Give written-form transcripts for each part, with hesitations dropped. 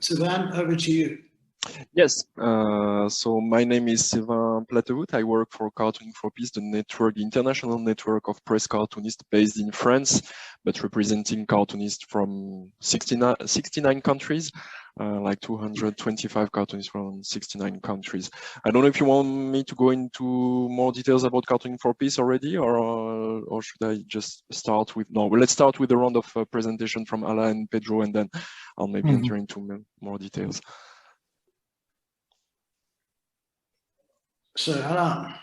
Sylvain, over to you. Yes, so my name is Sylvain Platevout. I work for Cartooning for Peace, the network, the international network of press cartoonists based in France, but representing cartoonists from 69 countries, like 225 cartoonists from 69 countries. I don't know if you want me to go into more details about Cartooning for Peace already, or should I just start with, no, well, let's start with a round of presentation from Ala and Pedro, and then I'll maybe enter into more details. So, Hala.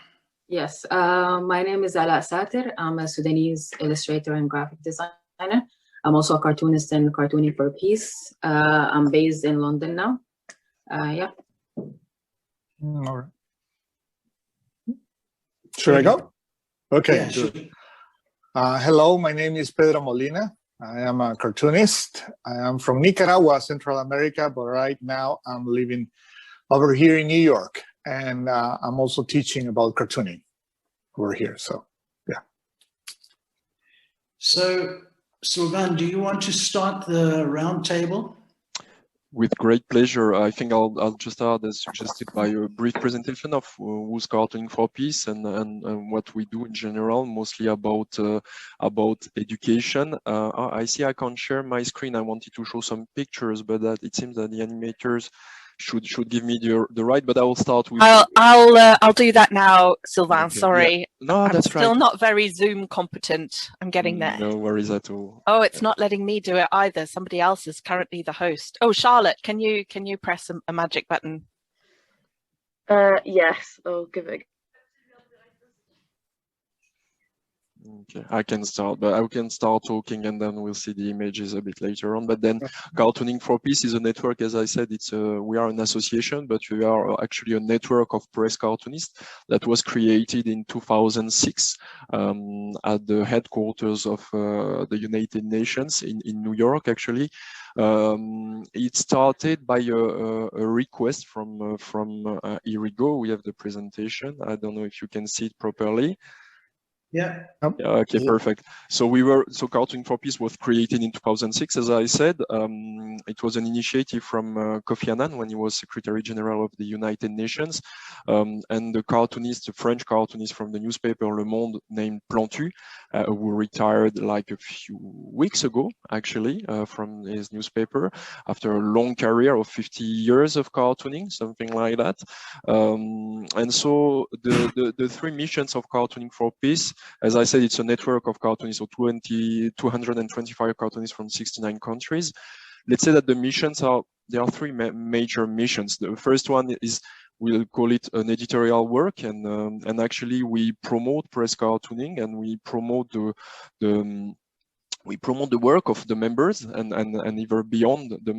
Yes, my name is Ala Satir. I'm a Sudanese illustrator and graphic designer. I'm also a cartoonist and Cartooning for Peace. I'm based in London now. Yeah. All right. Should I go? Okay. Yeah, sure. Hello, my name is Pedro Molina. I am a cartoonist. I am from Nicaragua, Central America, but right now I'm living over here in New York. And I'm also teaching about cartooning over here, so yeah. So, Sylvain, do you want to start the roundtable? With great pleasure. I think I'll just start as suggested by a brief presentation of who's Cartooning for Peace and what we do in general, mostly about education. I see I can't share my screen. I wanted to show some pictures, but it seems that the animators should give me the right, but I will start with. I'll do that now, Sylvain. Okay. Sorry, yeah. No, I'm that's still right. not very Zoom competent. I'm getting there. No worries at all. Oh, it's not letting me do it either. Somebody else is currently the host. Oh, Charlotte, can you press a magic button? Yes, I'll give it. Okay, I can start, but I can start talking and then we'll see the images a bit later on. But then Cartooning for Peace is a network, as I said, we are an association, but we are actually a network of press cartoonists that was created in 2006 at the headquarters of the United Nations in New York, actually. It started by a request from Irigo. We have the presentation. I don't know if you can see it properly. Yeah. Okay, perfect. So Cartooning for Peace was created in 2006, as I said. It was an initiative from Kofi Annan when he was Secretary General of the United Nations, and the French cartoonist from the newspaper Le Monde named Plantu, who retired like a few weeks ago, actually, from his newspaper after a long career of 50 years of cartooning, something like that. And so the three missions of Cartooning for Peace, as I said, it's a network of cartoonists, so 225 cartoonists from 69 countries. Let's say that the missions there are three major missions. The first one is, we'll call it an editorial work, and actually we promote press cartooning and we promote the work of the members and even beyond the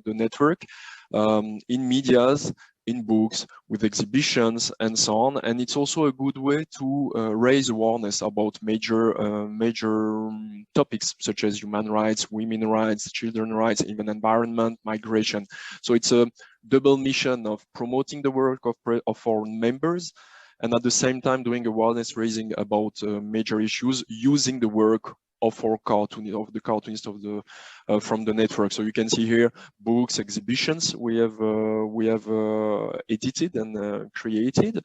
network in medias, in books, with exhibitions and so on. And it's also a good way to raise awareness about major topics such as human rights, women's rights, children's rights, even environment, migration. So it's a double mission of promoting the work of our members and at the same time doing awareness raising about major issues using the work of the cartoonists from the network. So you can see here books, exhibitions we have edited and created.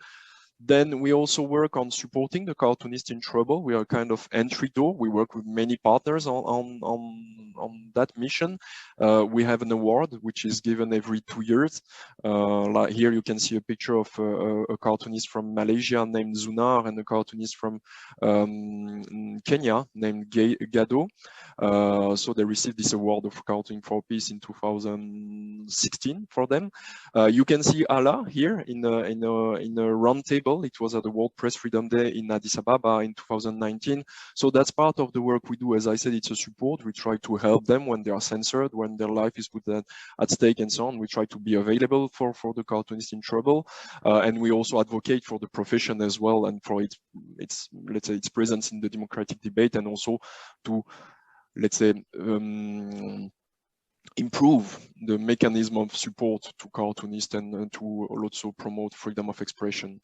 Then we also work on supporting the cartoonists in trouble. We are kind of entry door. We work with many partners on that mission. We have an award which is given every 2 years. Like here you can see a picture of a cartoonist from Malaysia named Zunar and a cartoonist from Kenya named Gado. So they received this award of Cartooning for Peace in 2016 for them. You can see Ala here in a roundtable. It was at the World Press Freedom Day in Addis Ababa in 2019. So that's part of the work we do. As I said, it's a support. We try to help them when they are censored, when their life is put at stake and so on. We try to be available for the cartoonists in trouble. And we also advocate for the profession as well and for its let's say, its presence in the democratic debate, and also to, let's say, improve the mechanism of support to cartoonists and to also promote freedom of expression.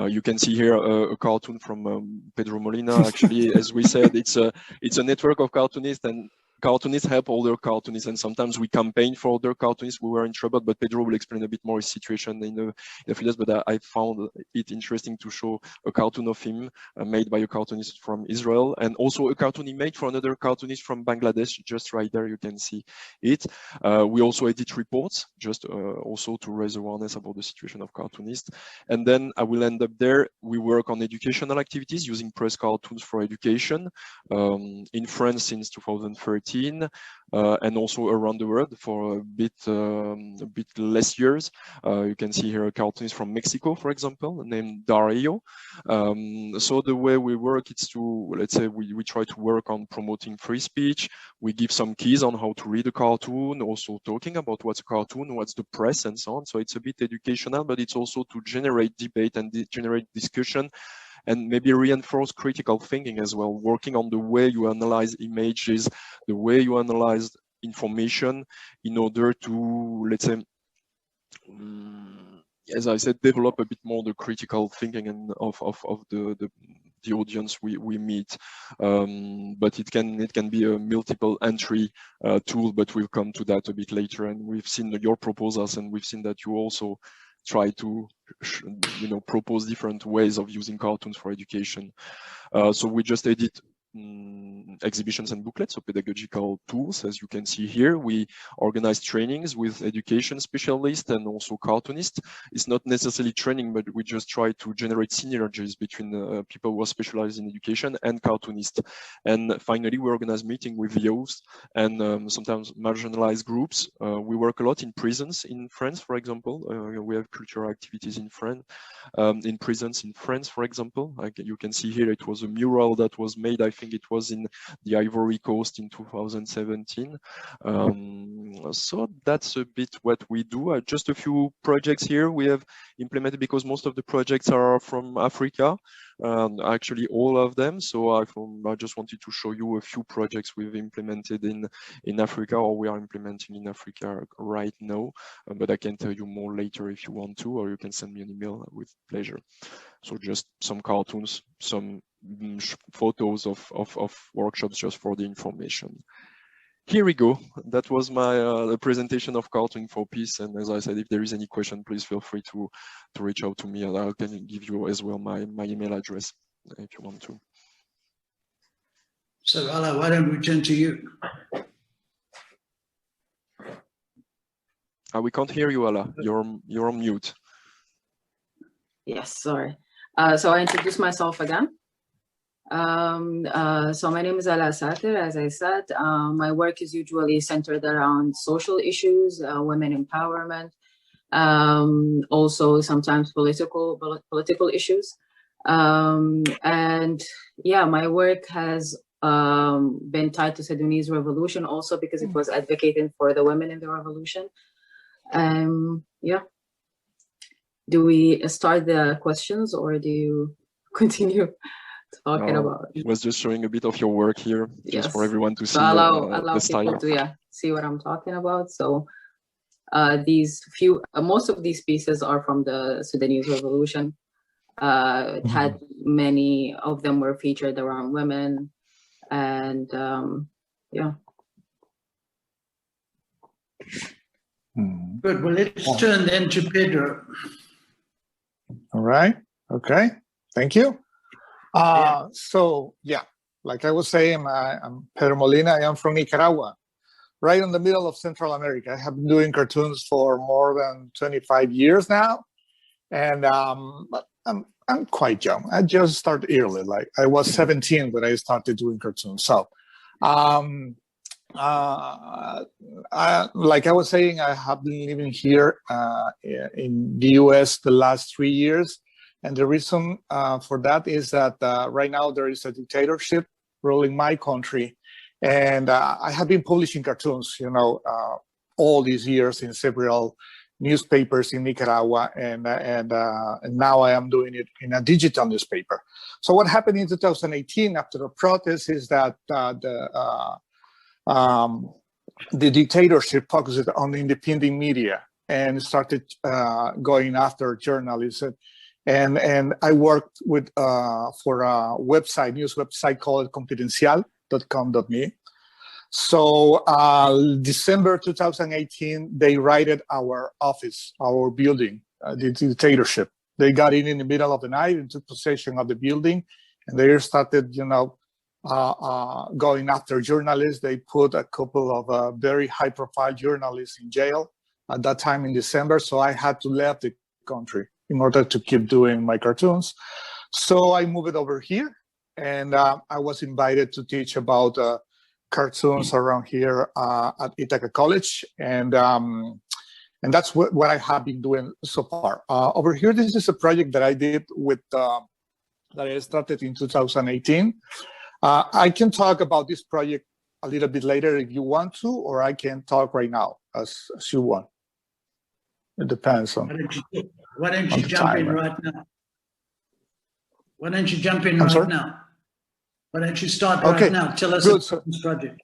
You can see here a cartoon from Pedro Molina. Actually, as we said, it's a network of cartoonists, and cartoonists help other cartoonists, and sometimes we campaign for other cartoonists who were in trouble, but Pedro will explain a bit more his situation in a few days. But I found it interesting to show a cartoon of him made by a cartoonist from Israel, and also a cartoon he made for another cartoonist from Bangladesh. Just right there, you can see it. We also edit reports, just also to raise awareness about the situation of cartoonists. And then I will end up there. We work on educational activities using press cartoons for education in France since 2013. And also around the world for a bit less years. You can see here a cartoonist from Mexico, for example, named Dario. So the way we work is to, let's say, we try to work on promoting free speech. We give some keys on how to read a cartoon, also talking about what's a cartoon, what's the press, and so on. So it's a bit educational, but it's also to generate debate and generate discussion, and maybe reinforce critical thinking as well, working on the way you analyze images, the way you analyze information in order to, let's say, as I said, develop a bit more the critical thinking and of the audience we meet. But it can be a multiple entry tool, but we'll come to that a bit later. And we've seen your proposals, and we've seen that you also try to propose different ways of using cartoons for education. So we just edit exhibitions and booklets, so pedagogical tools. As you can see here, we organize trainings with education specialists and also cartoonists. It's not necessarily training, but we just try to generate synergies between people who are specialized in education and cartoonists. And finally, we organize meetings with youth and sometimes marginalized groups. We work a lot in prisons in France, for example. We have cultural activities in France, in prisons in France, for example. Like you can see here, it was a mural that was made, I think it was in the Ivory Coast in 2017. So that's a bit what we do. Just a few projects here we have implemented, because most of the projects are from Africa, actually all of them. So I just wanted to show you a few projects we've implemented in Africa, or we are implementing in Africa right now. But I can tell you more later if you want to, or you can send me an email with pleasure. So just some cartoons, some photos of workshops just for the information. Here we go. That was my presentation of Cartooning for Peace. And as I said, if there is any question, please feel free to reach out to me, and I can give you as well my email address if you want to. So Ala, why don't we turn to you? We can't hear you, Ala. You're on mute. Yes, sorry. So I introduce myself again. So my name is Ala Sater, as I said. My work is usually centered around social issues, women empowerment, also sometimes political issues. And yeah, my work has been tied to Sudanese revolution also, because it was advocating for the women in the revolution. Yeah. Do we start the questions, or do you continue talking about? It was just showing a bit of your work here, just for everyone to see allow the style. people to see what I'm talking about. So most of these pieces are from the Sudanese revolution. It had many of them were featured around women, and yeah. Good. Well, let's turn then to Pedro. All right. Okay. Thank you. So yeah, like I was saying, I'm Pedro Molina. I am from Nicaragua, right in the middle of Central America. I have been doing cartoons for more than 25 years now, and but I'm quite young. I just started early. Like I was 17 when I started doing cartoons. So, like I was saying, I have been living here in the US the last 3 years. And the reason for that is that right now there is a dictatorship ruling my country. And I have been publishing cartoons, all these years in several newspapers in Nicaragua. And now I am doing it in a digital newspaper. So what happened in 2018 after the protest is that the dictatorship focused on the independent media and started going after journalists. And I worked with for a website, news website called confidencial.com.me. So December 2018, they raided our office, our building, the dictatorship. They got in the middle of the night and took possession of the building, and they started, going after journalists. They put a couple of very high-profile journalists in jail at that time in December. So I had to leave the country in order to keep doing my cartoons. So I moved over here, and I was invited to teach about cartoons around here at Ithaca College, and that's what I have been doing so far. Over here, this is a project that I did with that I started in 2018. I can talk about this project a little bit later if you want to, or I can talk right now as you want. It depends on. Why don't you jump in right now? Why don't you jump in right now? Why don't you start right now? Tell us about this project.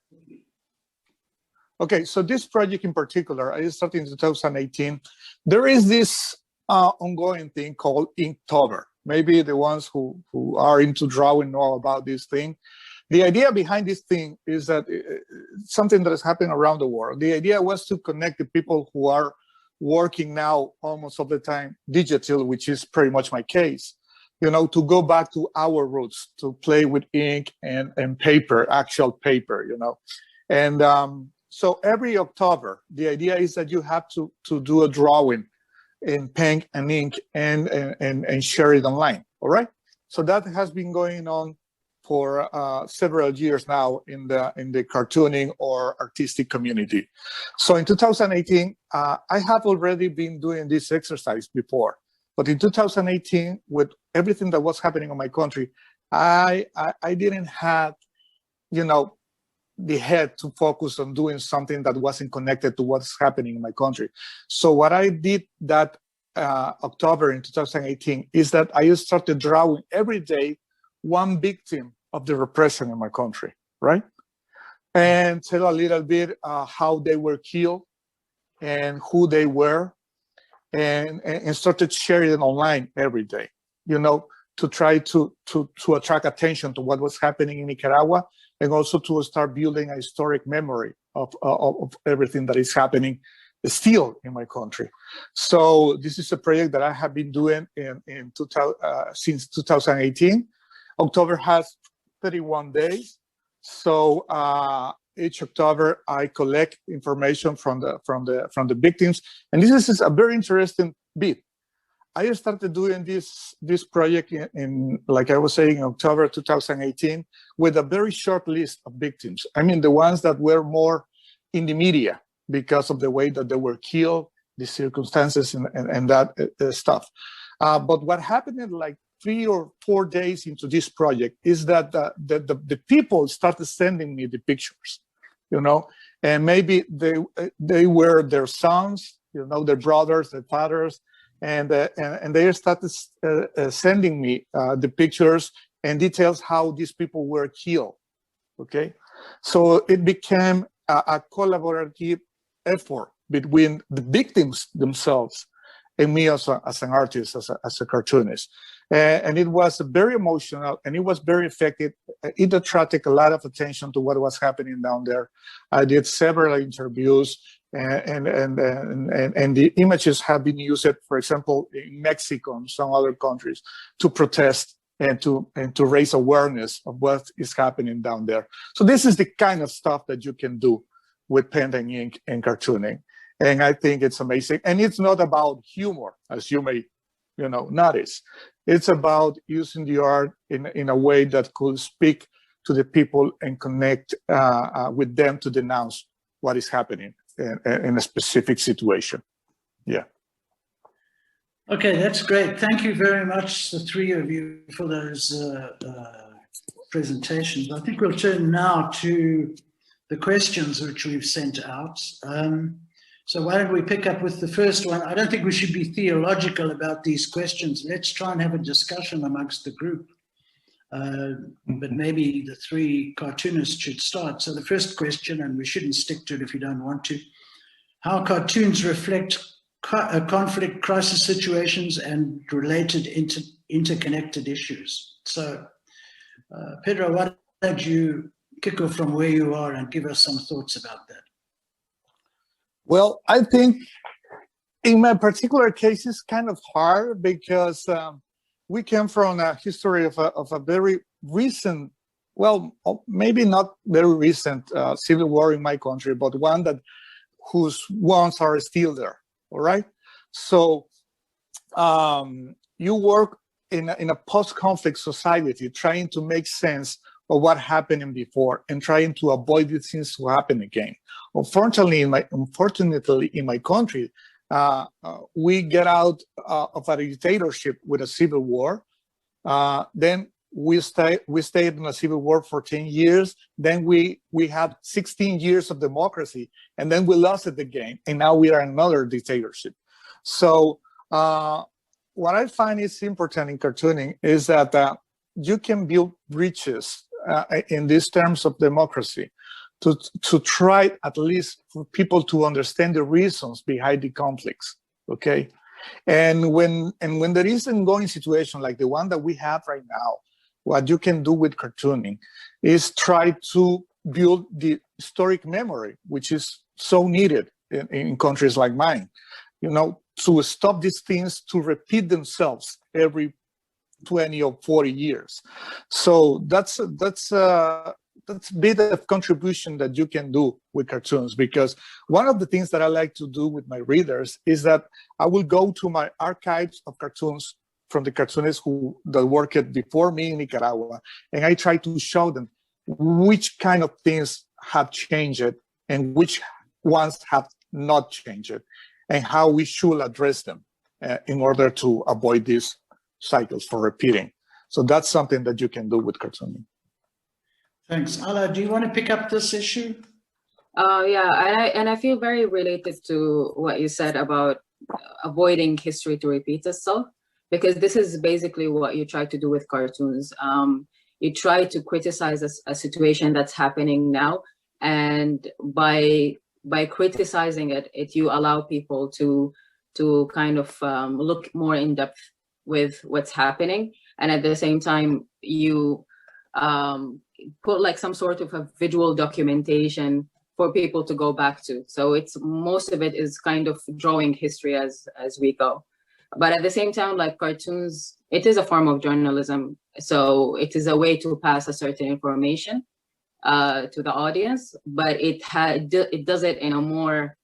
Okay, so this project in particular, I started in 2018. There is this ongoing thing called Inktober. Maybe the ones who are into drawing know about this thing. The idea behind this thing is that something that is happening around the world. The idea was to connect the people who are working now almost all the time digital, which is pretty much my case, to go back to our roots, to play with ink and paper, actual paper, And so every October, the idea is that you have to do a drawing in pen and ink and share it online, all right? So that has been going on for several years now in the cartooning or artistic community. So in 2018, I have already been doing this exercise before, but in 2018, with everything that was happening in my country, I didn't have, the head to focus on doing something that wasn't connected to what's happening in my country. So what I did that October in 2018 is that I started drawing every day one victim of the repression in my country, right? And tell a little bit how they were killed and who they were, and started sharing it online every day, to try to attract attention to what was happening in Nicaragua, and also to start building a historic memory of everything that is happening still in my country. So this is a project that I have been doing since 2018. October has 31 days. So each October I collect information from the victims, and this is a very interesting bit. I started doing this project in, like I was saying, in October 2018, with a very short list of victims. I mean, the ones that were more in the media because of the way that they were killed, the circumstances, and that stuff. But what happened in like 3 or 4 days into this project is that the people started sending me the pictures, and maybe they were their sons, their brothers, their fathers, and they started sending me the pictures and details how these people were killed. Okay, so it became a collaborative effort between the victims themselves and me as an artist, as a cartoonist. And it was very emotional, and it was very effective. It attracted a lot of attention to what was happening down there. I did several interviews, and the images have been used, for example, in Mexico and some other countries, to protest and to raise awareness of what is happening down there. So this is the kind of stuff that you can do with pen and ink and cartooning. And I think it's amazing. And it's not about humor, as you may, notice. It's about using the art in a way that could speak to the people and connect with them to denounce what is happening in a specific situation. Yeah. Okay, that's great. Thank you very much, the three of you, for those presentations. I think we'll turn now to the questions which we've sent out. So why don't we pick up with the first one? I don't think we should be theological about these questions. Let's try and have a discussion amongst the group. But maybe the three cartoonists should start. So the first question, and we shouldn't stick to it if you don't want to, how cartoons reflect conflict, crisis situations, and related interconnected issues. So Pedro, why don't you kick off from where you are and give us some thoughts about that. Well, I think in my particular case, it's kind of hard because we came from a history of a very recent, well, maybe not very recent civil war in my country, but one that whose wounds are still there. All right. So you work in a post-conflict society, trying to make sense of what happened before and trying to avoid these things to happen again. Unfortunately, in my country, we get out of a dictatorship with a civil war. Then we stayed in a civil war for 10 years. Then we had 16 years of democracy, and then we lost it again. And now we are in another dictatorship. So what I find is important in cartooning is that you can build bridges in these terms of democracy to try at least for people to understand the reasons behind the conflicts. Okay. And when there is an ongoing situation like the one that we have right now, what you can do with cartooning is try to build the historic memory, which is so needed in countries like mine, to stop these things to repeat themselves every 20 or 40 years. So that's a bit of contribution that you can do with cartoons, because one of the things that I like to do with my readers is that I will go to my archives of cartoons from the cartoonists that worked before me in Nicaragua, and I try to show them which kind of things have changed and which ones have not changed, and how we should address them in order to avoid these cycles for repeating. So that's something that you can do with cartooning. Thanks. Ala, do you want to pick up this issue? Yeah, and I feel very related to what you said about avoiding history to repeat itself, because this is basically what you try to do with cartoons. You try to criticize a situation that's happening now, and by criticizing it, you allow people to kind of look more in depth with what's happening, and at the same time you put like some sort of a visual documentation for people to go back to. So it's most of it is kind of drawing history as we go. But at the same time, like cartoons, it is a form of journalism. So it is a way to pass a certain information to the audience, but it does it in a more,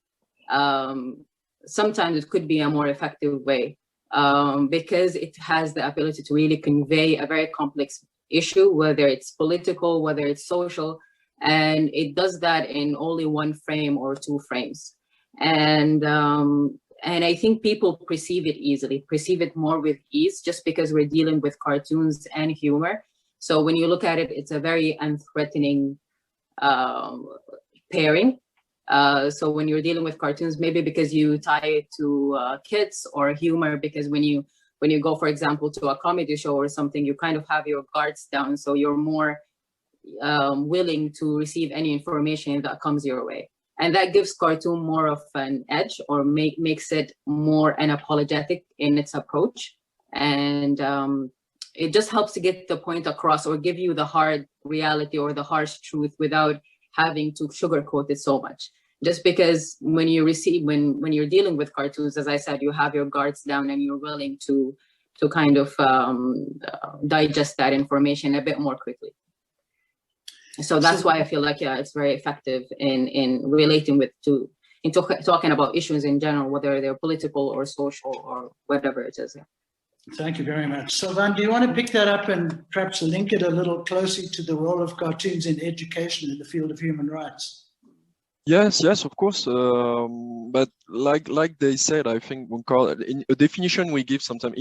sometimes it could be a more effective way, because it has the ability to really convey a very complex issue, whether it's political, whether it's social, and it does that in only one frame or two frames. And I think people perceive it more with ease, just because we're dealing with cartoons and humor. So when you look at it, it's a very unthreatening pairing. So when you're dealing with cartoons, maybe because you tie it to kids, or humor because when you go, for example, to a comedy show or something, you kind of have your guards down. So you're more willing to receive any information that comes your way. And that gives cartoon more of an edge, or makes it more unapologetic in its approach. And it just helps to get the point across, or give you the hard reality or the harsh truth without having to sugarcoat it so much. Just because when you're dealing with cartoons, as I said, you have your guards down and you're willing to kind of digest that information a bit more quickly. So that's why I feel like, yeah, it's very effective in relating talking about issues in general, whether they're political or social or whatever it is. Thank you very much. Sylvain, do you want to pick that up and perhaps link it a little closely to the role of cartoons in education in the field of human rights? Yes, of course. But like they said, I think in the definition we give sometimes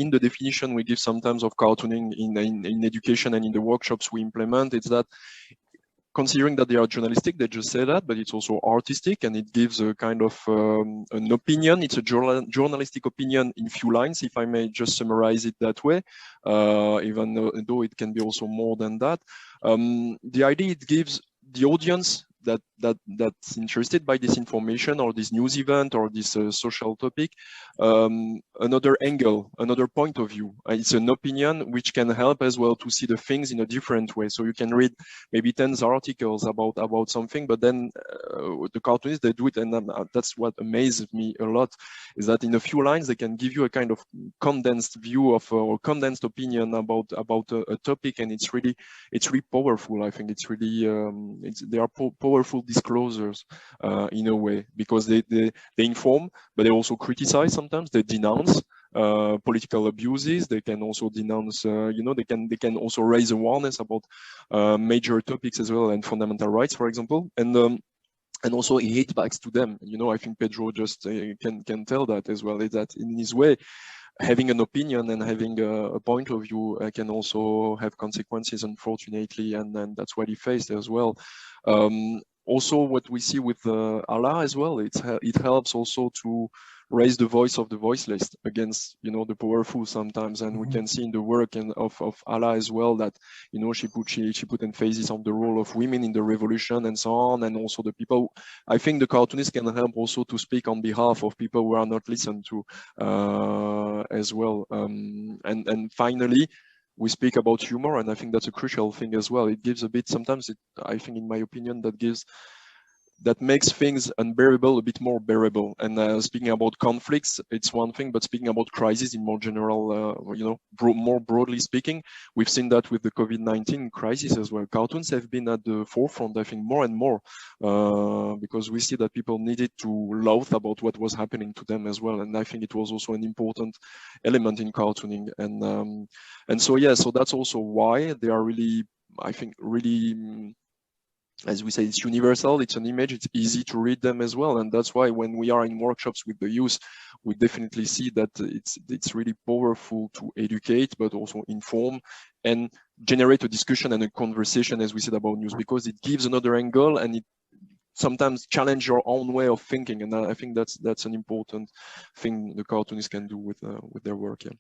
of cartooning in education and in the workshops we implement, it's that considering that they are journalistic, they just say that, but it's also artistic, and it gives a kind of an opinion. It's a journalistic opinion in few lines, if I may just summarize it that way, even though it can be also more than that. The idea, it gives the audience that's interested by this information or this news event or this social topic, another angle, another point of view. It's an opinion which can help as well to see the things in a different way. So you can read maybe 10 articles about something, but then the cartoonists, they do it, and that's what amazes me a lot, is that in a few lines they can give you a kind of condensed view of or condensed opinion about a topic, and it's really powerful. I think it's really they are powerful disclosures in a way, because they inform, but they also criticize. Sometimes they denounce political abuses. They can also denounce, they can also raise awareness about major topics as well, and fundamental rights, for example, and also he hit backs to them. I think Pedro just can tell that as well, is that in his way, having an opinion and having a point of view can also have consequences, unfortunately, and then that's what he faced as well. Also, what we see with Allah as well, it helps also to raise the voice of the voiceless against, the powerful sometimes, and we can see in the work of Allah as well that, she put emphasis on the role of women in the revolution and so on, and also the people. I think the cartoonist can help also to speak on behalf of people who are not listened to as well. And finally, we speak about humor, and I think that's a crucial thing as well. It gives a bit, sometimes I think, in my opinion, that makes things unbearable a bit more bearable. And speaking about conflicts, it's one thing, but speaking about crises in more general, more broadly speaking, we've seen that with the COVID-19 crisis as well. Cartoons have been at the forefront, I think, more and more, because we see that people needed to laugh about what was happening to them as well. And I think it was also an important element in cartooning. And so that's also why they are really, I think, really, as we say, it's universal, it's an image, it's easy to read them as well. And that's why when we are in workshops with the youth, we definitely see that it's really powerful to educate, but also inform and generate a discussion and a conversation, as we said, about news, because it gives another angle and it sometimes challenge your own way of thinking. And I think that's an important thing the cartoonists can do with their work. Yeah.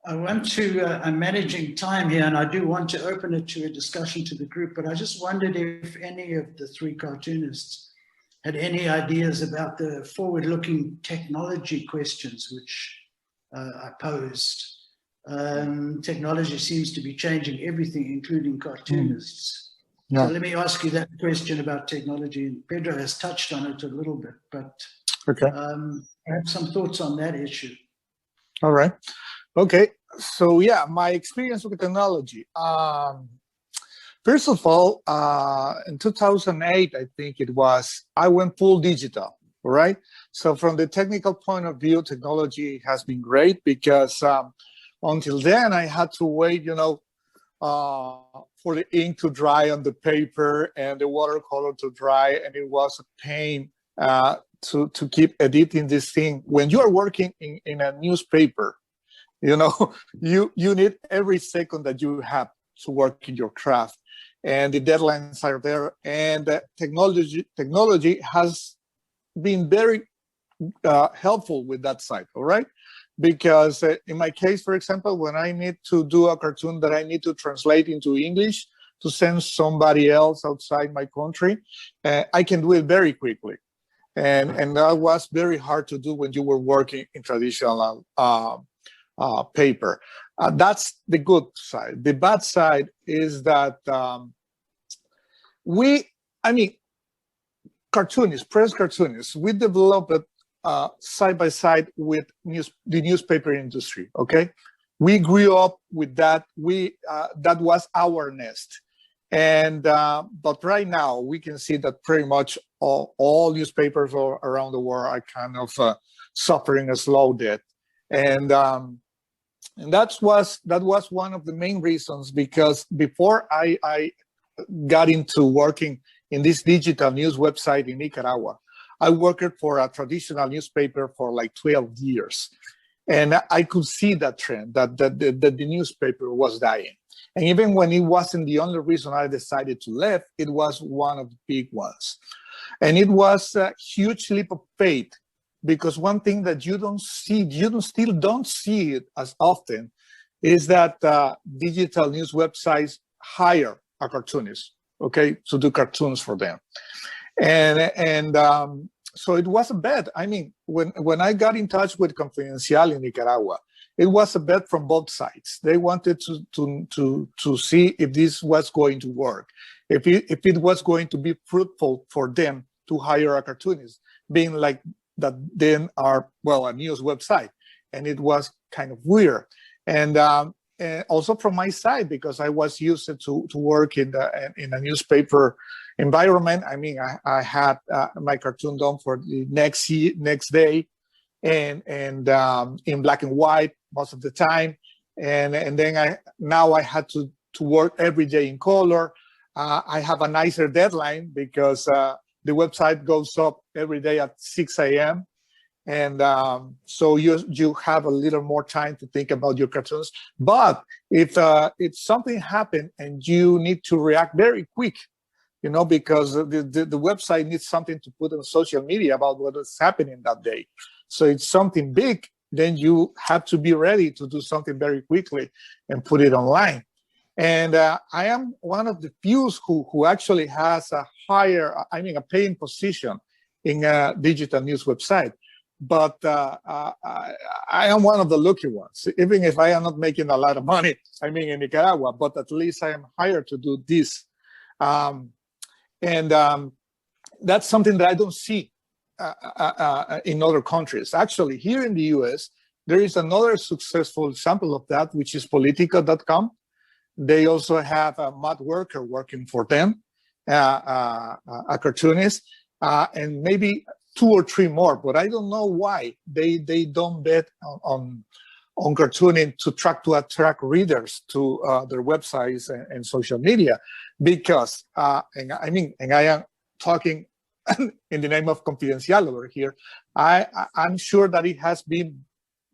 I want to, I'm managing time here, and I do want to open it to a discussion to the group, but I just wondered if any of the three cartoonists had any ideas about the forward-looking technology questions which I posed. Technology seems to be changing everything, including cartoonists. Yeah. So let me ask you that question about technology. And Pedro has touched on it a little bit, but Okay. I have some thoughts on that issue. All right. Okay, so yeah, my experience with technology. First of all, in 2008, I think it was, I went full digital, right? So from the technical point of view, technology has been great, because until then I had to wait, for the ink to dry on the paper and the watercolor to dry, and it was a pain to keep editing this thing. When you are working in a newspaper, you need every second that you have to work in your craft, and the deadlines are there. And technology has been very helpful with that side, all right? Because in my case, for example, when I need to do a cartoon that I need to translate into English to send somebody else outside my country, I can do it very quickly. And that was very hard to do when you were working in traditional paper. That's the good side. The bad side is that cartoonists, press cartoonists, we developed side by side with the newspaper industry. Okay, we grew up with that. That was our nest. And but right now we can see that pretty much all newspapers around the world are kind of suffering a slow death. And that was one of the main reasons, because before I got into working in this digital news website in Nicaragua, I worked for a traditional newspaper for like 12 years. And I could see that trend, that the newspaper was dying. And even when it wasn't the only reason I decided to leave, it was one of the big ones. And it was a huge leap of faith, because one thing that you still don't see it as often, is that digital news websites hire a cartoonist, okay, to do cartoons for them. And so it was a bet. I mean, when I got in touch with Confidencial in Nicaragua, it was a bet from both sides. They wanted to see if this was going to work, if it was going to be fruitful for them to hire a cartoonist, being like that then are, well, a news website. And it was kind of weird. And also from my side, because I was used to work in a newspaper environment. I mean, I had my cartoon done for the next day, and in black and white most of the time, and then now I had to work every day in color. I have a nicer deadline because the website goes up every day at 6 a.m. And so you have a little more time to think about your cartoons. But if something happened and you need to react very quick, you know, because the website needs something to put on social media about what is happening that day. So it's something big, then you have to be ready to do something very quickly and put it online. And I am one of the few who actually has a paying position in a digital news website. But I am one of the lucky ones, even if I am not making a lot of money, I mean, in Nicaragua, but at least I am hired to do this. And that's something that I don't see in other countries. Actually, here in the US, there is another successful example of that, which is Politica.com. They also have a Matt Worker working for them, a cartoonist, and maybe 2 or 3 more, but I don't know why they don't bet on cartooning to attract readers to their websites and social media, because and I am talking in the name of Confidencial over here. I'm sure that it has been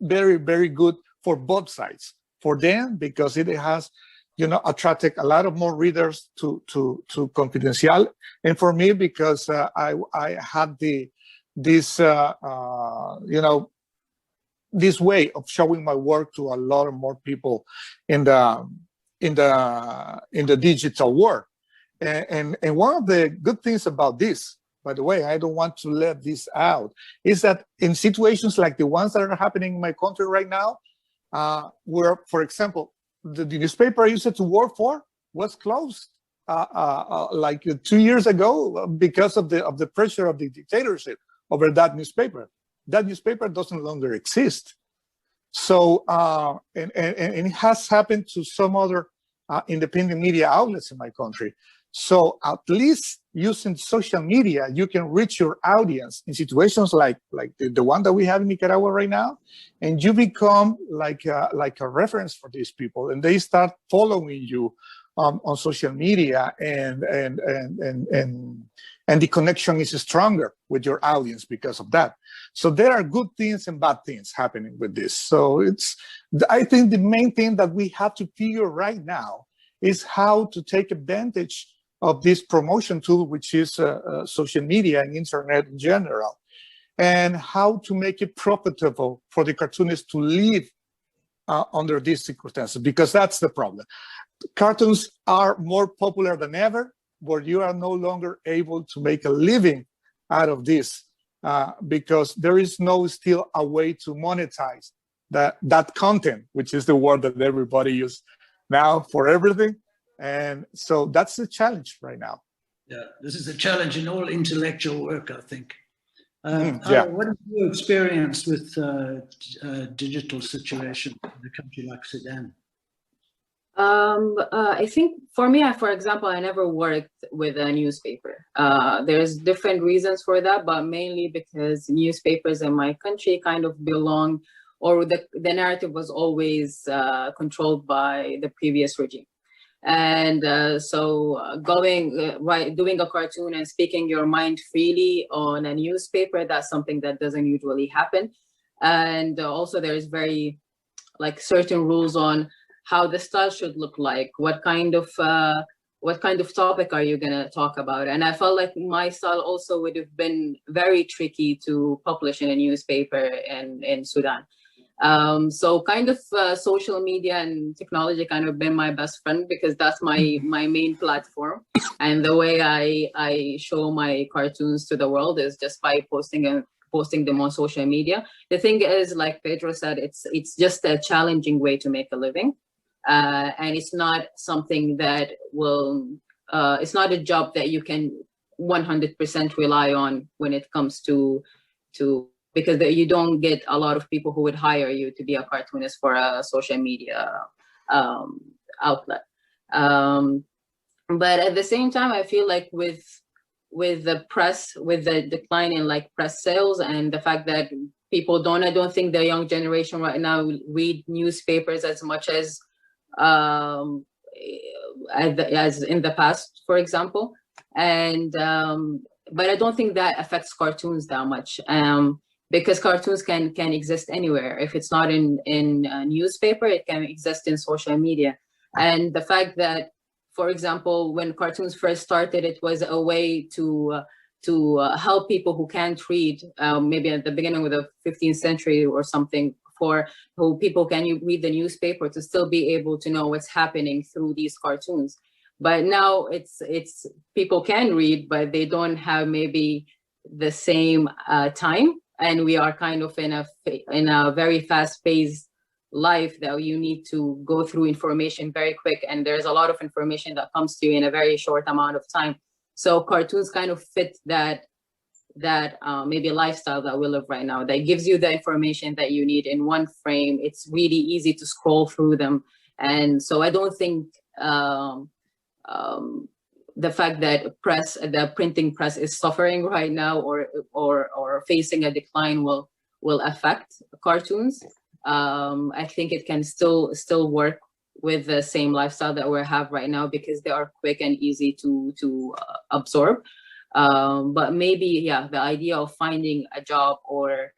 very, very good for both sides. For them, because it has, you know, attracted a lot of more readers to Confidencial, and for me, because I had this way of showing my work to a lot of more people in the digital world. And one of the good things about this, by the way, I don't want to let this out, is that in situations like the ones that are happening in my country right now, where, for example, the newspaper I used to work for was closed like 2 years ago because of the pressure of the dictatorship over that newspaper. That newspaper doesn't longer exist. So, and it has happened to some other independent media outlets in my country. So at least using social media, you can reach your audience in situations like the one that we have in Nicaragua right now, and you become like a reference for these people, and they start following you on social media, and the connection is stronger with your audience because of that. So there are good things and bad things happening with this. So I think the main thing that we have to figure right now is how to take advantage of this promotion tool, which is social media and internet in general, and how to make it profitable for the cartoonists to live under these circumstances, because that's the problem. Cartoons are more popular than ever, where you are no longer able to make a living out of this because there is still a way to monetize that content, which is the word that everybody uses now for everything. And so that's the challenge right now. Yeah, this is a challenge in all intellectual work, I think. Yeah. What is your experience with digital situation in a country like Sudan? I think for me, for example, I never worked with a newspaper. There's different reasons for that, but mainly because newspapers in my country kind of belong, or the narrative was always controlled by the previous regime. And so doing a cartoon and speaking your mind freely on a newspaper, that's something that doesn't usually happen. And also there's very certain rules on how the style should look like, what kind of topic are you gonna talk about? And I felt like my style also would have been very tricky to publish in a newspaper in Sudan. So kind of social media and technology kind of been my best friend, because that's my main platform. And the way I show my cartoons to the world is just by posting them on social media. The thing is, like Pedro said, it's just a challenging way to make a living. And it's not something that will, it's not a job that you can 100% rely on when it comes to because you don't get a lot of people who would hire you to be a cartoonist for a social media outlet. But at the same time, I feel like with the press, with the decline in like press sales, and the fact that people I don't think the young generation right now read newspapers as much as in the past, for example. And but I don't think that affects cartoons that much, because cartoons can exist anywhere. If it's not in a newspaper, it can exist in social media. And the fact that, for example, when cartoons first started, it was a way to help people who can't read, maybe at the beginning of the 15th century or something, for who people can read the newspaper to still be able to know what's happening through these cartoons. But now it's people can read, but they don't have maybe the same time, and we are kind of in a very fast-paced life that you need to go through information very quick, and there's a lot of information that comes to you in a very short amount of time. So cartoons kind of fit that maybe lifestyle that we live right now, that gives you the information that you need in one frame. It's really easy to scroll through them. And so I don't think the fact that the printing press is suffering right now or facing a decline will affect cartoons. I think it can still work with the same lifestyle that we have right now, because they are quick and easy to absorb. But maybe, yeah, the idea of finding a job or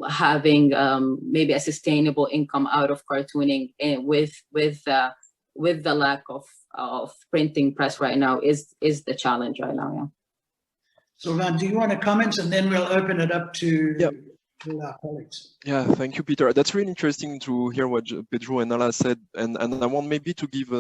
having maybe a sustainable income out of cartooning, with the lack of printing press right now is the challenge right now. Yeah. So, Ron, do you want to comment, and then we'll open it up to Yep. our colleagues? Yeah, thank you, Peter. That's really interesting to hear what Pedro and Ala said, and I want maybe to give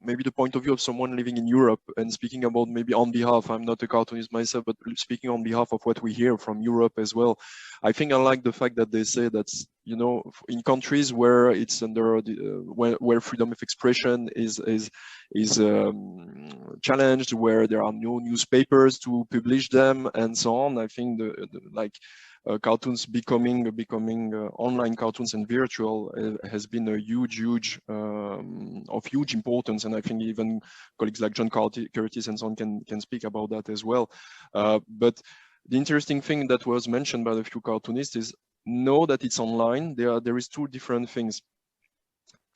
maybe the point of view of someone living in Europe and speaking about maybe on behalf. I'm not a cartoonist myself, but speaking on behalf of what we hear from Europe as well. I think I like the fact that they say that, you know, in countries where it's under where freedom of expression is challenged, where there are no newspapers to publish them and so on. I think cartoons becoming online cartoons and virtual has been a huge of huge importance, and I think even colleagues like John Curtis and so on can speak about that as well. But the interesting thing that was mentioned by the few cartoonists is, know that it's online. There is two different things.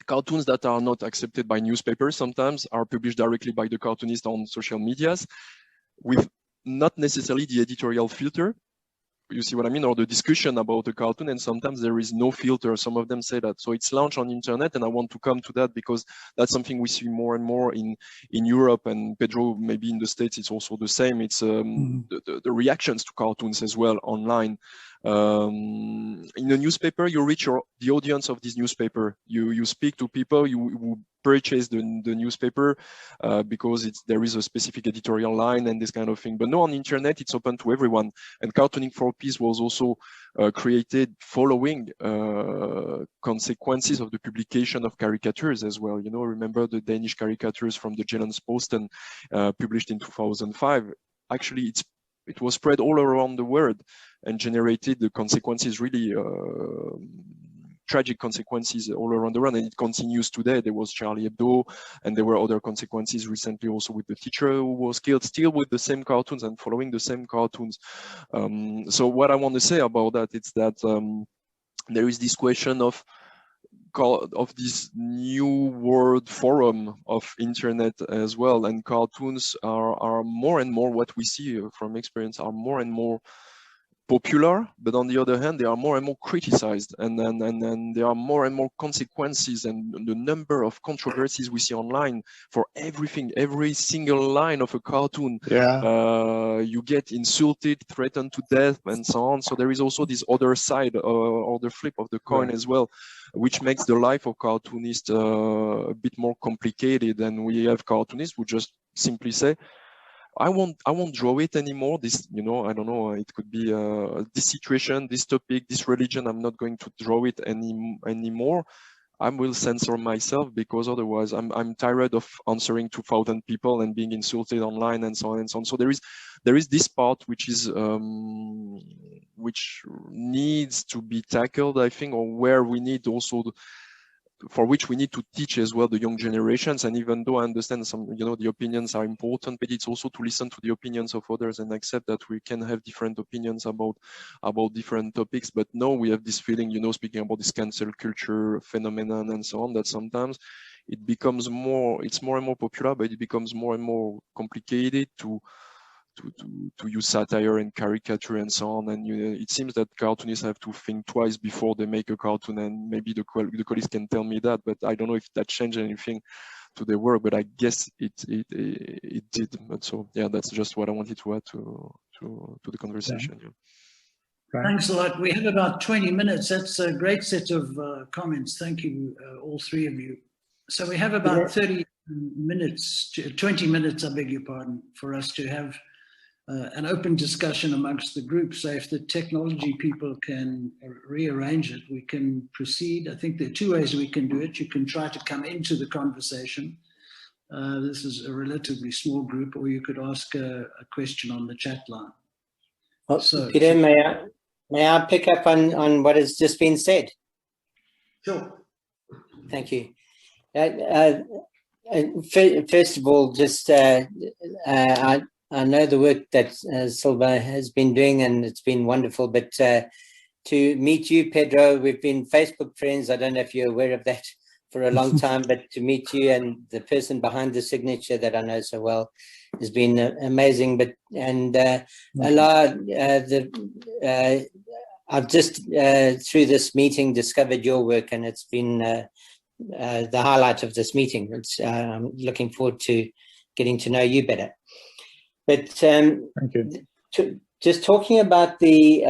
Cartoons that are not accepted by newspapers sometimes are published directly by the cartoonist on social medias, with not necessarily the editorial filter. You see what I mean? Or the discussion about the cartoon, and sometimes there is no filter. Some of them say that. So it's launched on internet, and I want to come to that because that's something we see more and more in Europe, and Pedro, maybe in the States, it's also the same. It's the reactions to cartoons as well online. In a newspaper, you reach the audience of this newspaper. You speak to people who purchase the newspaper because there is a specific editorial line and this kind of thing. But no, on internet, it's open to everyone. And Cartooning for Peace was also created following consequences of the publication of caricatures as well. You know, remember the Danish caricatures from the Jyllands-Posten published in 2005? Actually, it was spread all around the world and generated the consequences, really tragic consequences all around the world, and it continues today. There was Charlie Hebdo, and there were other consequences recently also with the teacher who was killed, still with the same cartoons and following the same cartoons. So what I want to say about that is that there is this question of this new world forum of internet as well, and cartoons are more and more, what we see from experience, are more and more popular, but on the other hand, they are more and more criticized, and there are more and more consequences, and the number of controversies we see online for everything, every single line of a cartoon, you get insulted, threatened to death, and so on. So there is also this other side, or the flip of the coin as well, which makes the life of cartoonists a bit more complicated. And we have cartoonists who just simply say, I won't draw it anymore. This, I don't know, it could be this situation, this topic, this religion, I'm not going to draw it anymore. I will censor myself, because otherwise I'm tired of answering 2,000 people and being insulted online, and so on and so on. So there is this part which is which needs to be tackled, I think, or where we need also for which we need to teach as well the young generations. And even though I understand some, the opinions are important, but it's also to listen to the opinions of others and accept that we can have different opinions about different topics. But no, we have this feeling, speaking about this cancel culture phenomenon and so on, that sometimes it becomes it's more and more popular, but it becomes more and more complicated to use satire and caricature and so on. And it seems that cartoonists have to think twice before they make a cartoon, and maybe the colleagues can tell me that, but I don't know if that changed anything to their work, but I guess it did. But so yeah, that's just what I wanted to add to the conversation. Yeah. Thanks a lot. We have about 20 minutes. That's a great set of comments. Thank you, all three of you. So we have about 30 minutes, 20 minutes, I beg your pardon, for us to have an open discussion amongst the group. So if the technology people can rearrange it, we can proceed. I think there are two ways we can do it. You can try to come into the conversation. This is a relatively small group, or you could ask a question on the chat line. Well, so, Peter, may I pick up on what has just been said? Sure. Thank you. First of all, just I know the work that Silva has been doing, and it's been wonderful, but to meet you, Pedro, we've been Facebook friends. I don't know if you're aware of that for a long time, but to meet you and the person behind the signature that I know so well has been amazing. Allah, I've just through this meeting discovered your work, and it's been the highlight of this meeting. I'm looking forward to getting to know you better. But thank you. Just talking about the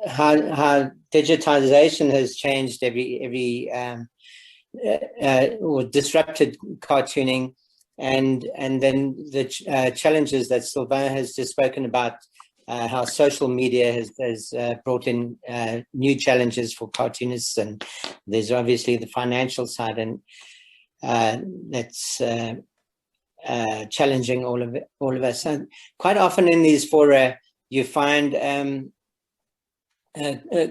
how digitization has changed or disrupted cartooning, and then the challenges that Sylvain has just spoken about, how social media has brought in new challenges for cartoonists, and there's obviously the financial side, and that's challenging all of us. And quite often in these fora, you find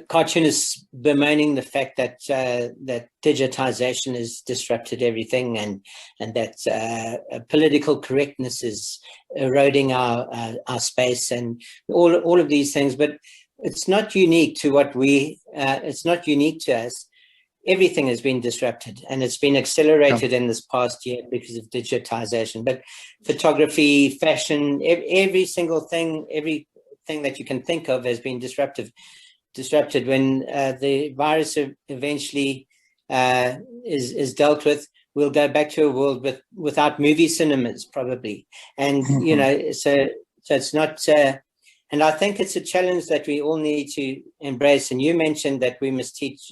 cartoonists bemoaning the fact that that digitization has disrupted everything, and that political correctness is eroding our space, and all of these things. But it's not unique to it's not unique to us. Everything has been disrupted, and it's been accelerated in this past year because of digitization. But photography, fashion, every single thing, everything that you can think of has been disrupted. When the virus eventually is dealt with, we'll go back to a world without movie cinemas, probably. And so it's not. And I think it's a challenge that we all need to embrace. And you mentioned that we must teach,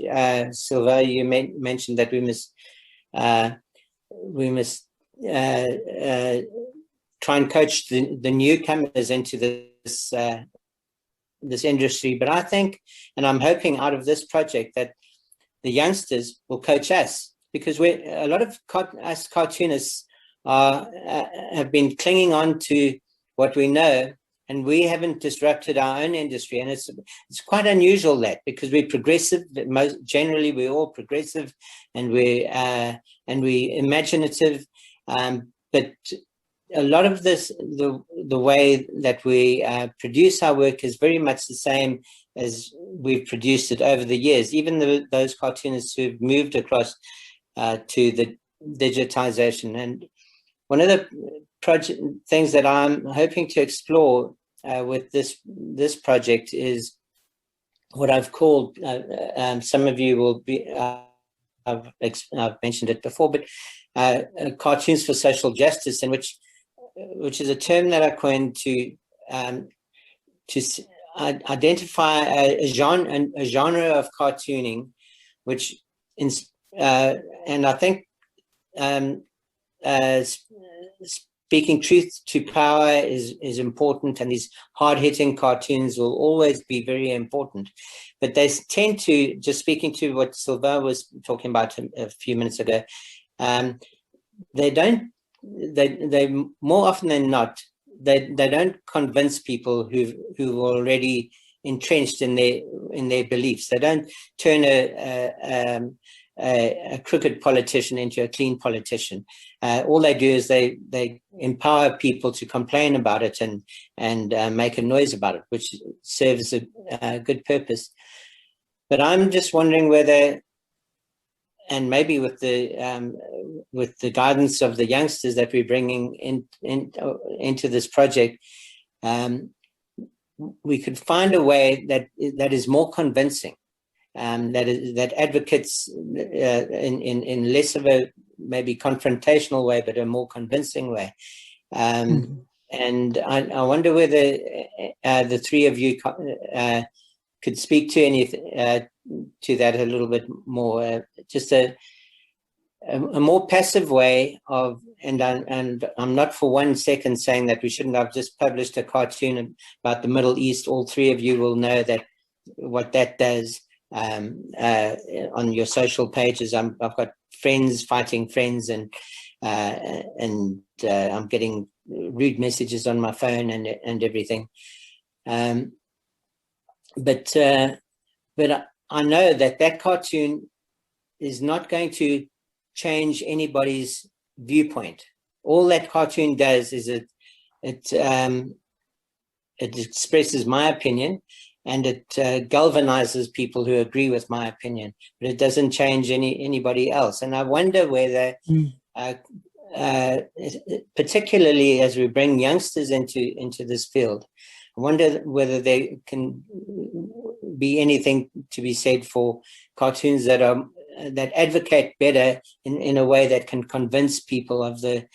Silva, you mentioned that we must try and coach the newcomers into this industry. But I think, and I'm hoping out of this project, that the youngsters will coach us, because a lot of us cartoonists have been clinging on to what we know, and we haven't disrupted our own industry. And it's quite unusual, that, because we're progressive. Generally, we're all progressive, and we're imaginative. But a lot of this, the way that we produce our work is very much the same as we've produced it over the years. Even those cartoonists who've moved across to the digitization. And one of the things that I'm hoping to explore with this project is what I've called, some of you will be, I've mentioned it before, but cartoons for social justice, in which is a term that I coined to identify a genre of cartooning, which, and I think speaking truth to power is important, and these hard-hitting cartoons will always be very important. But they tend to, just speaking to what Sylvain was talking about a few minutes ago, they more often than not, they don't convince people who are already entrenched in their beliefs. They don't turn a crooked politician into a clean politician. All they do is they empower people to complain about it and make a noise about it, which serves a good purpose. But I'm just wondering whether, and maybe with the guidance of the youngsters that we're bringing into this project, we could find a way that is more convincing, that advocates in less of a maybe confrontational way, but a more convincing way. And I wonder whether the three of you could speak to anything to that a little bit more, just a more passive way of, and I'm not for 1 second saying that we shouldn't have just published a cartoon about the Middle East. All three of you will know that what that does on your social pages. I've got friends fighting friends, and I'm getting rude messages on my phone and everything. But I know that cartoon is not going to change anybody's viewpoint. All that cartoon does is it expresses my opinion, and it galvanizes people who agree with my opinion, but it doesn't change anybody else. And I wonder whether, particularly as we bring youngsters into this field, I wonder whether there can be anything to be said for cartoons that advocate better in a way that can convince people of the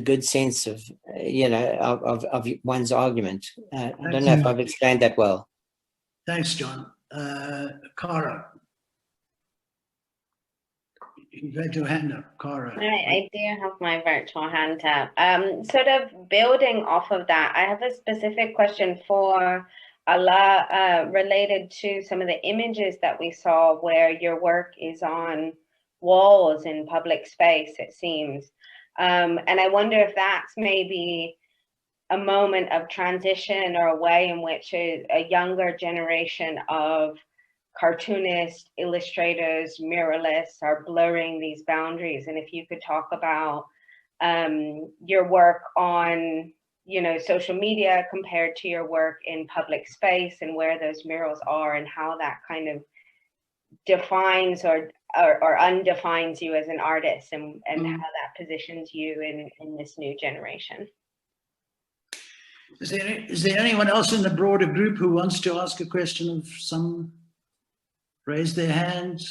good sense of of one's argument. I don't know if I've explained that well. Thanks, John. Cara, you've had your hand up, Cara. I do have my virtual hand up. Sort of building off of that, I have a specific question for Ala related to some of the images that we saw where your work is on walls in public space, it seems. And I wonder if that's maybe a moment of transition or a way in which a younger generation of cartoonists, illustrators, muralists are blurring these boundaries. And if you could talk about your work on, social media compared to your work in public space, and where those murals are, and how that kind of defines or undefines you as an artist, and how that positions you in this new generation. Is there anyone else in the broader group who wants to ask a question of some? Raise their hands,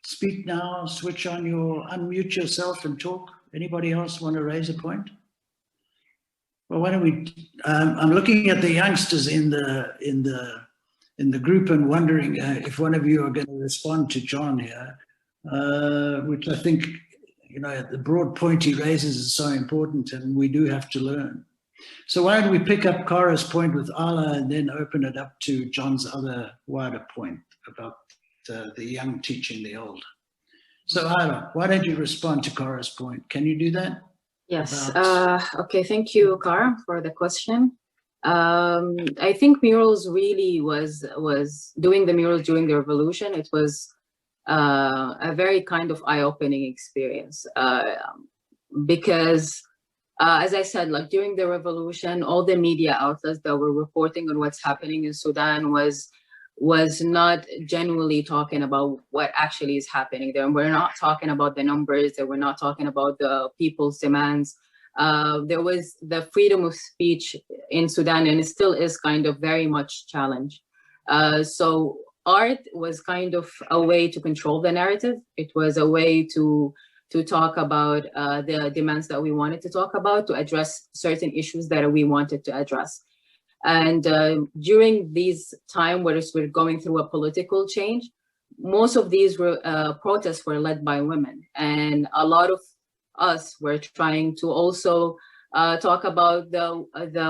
speak now, unmute yourself and talk. Anybody else want to raise a point? Well, why don't we, I'm looking at the youngsters in the group and wondering if one of you are going to respond to John here, which I think, the broad point he raises is so important, and we do have to learn. So why don't we pick up Cara's point with Ala and then open it up to John's other wider point about the young teaching the old. So Ala, why don't you respond to Cara's point? Can you do that? Yes. Okay. Thank you, Cara, for the question. I think murals really was doing the murals during the revolution. It was a very kind of eye-opening experience because, as I said, like during the revolution, all the media outlets that were reporting on what's happening in Sudan was not genuinely talking about what actually is happening there. And we're not talking about the numbers, and we're not talking about the people's demands. there was the freedom of speech in Sudan, and it still is kind of very much challenged. So art was kind of a way to control the narrative. It was a way to talk about the demands that we wanted to talk about, to address certain issues that we wanted to address. And during these time where we're going through a political change, most of these protests were led by women, and a lot of us were trying to also talk about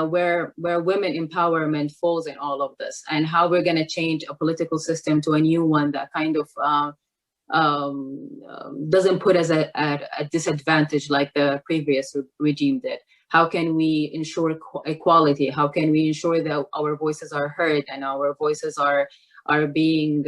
where women empowerment falls in all of this, and how we're going to change a political system to a new one that kind of doesn't put us at a disadvantage like the previous regime did. How can we ensure equality? How can we ensure that our voices are heard and our voices are being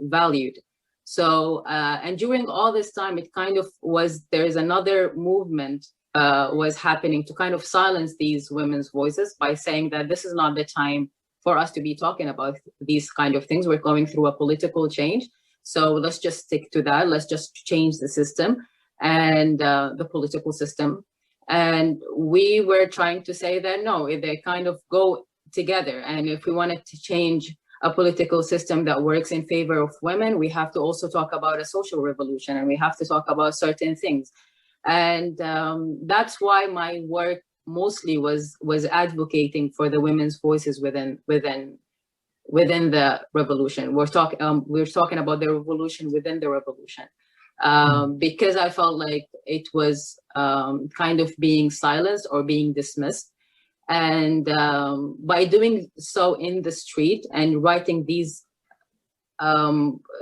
valued? So, and during all this time, it kind of was, there's another movement was happening to kind of silence these women's voices by saying that this is not the time for us to be talking about these kind of things. We're going through a political change. So let's just stick to that. Let's just change the system and the political system. And we were trying to say that, no, they kind of go together. And if we wanted to change a political system that works in favor of women, we have to also talk about a social revolution, and we have to talk about certain things. And that's why my work mostly was advocating for the women's voices within the revolution. We're talking about the revolution within the revolution, because I felt like it was kind of being silenced or being dismissed. And by doing so in the street and writing these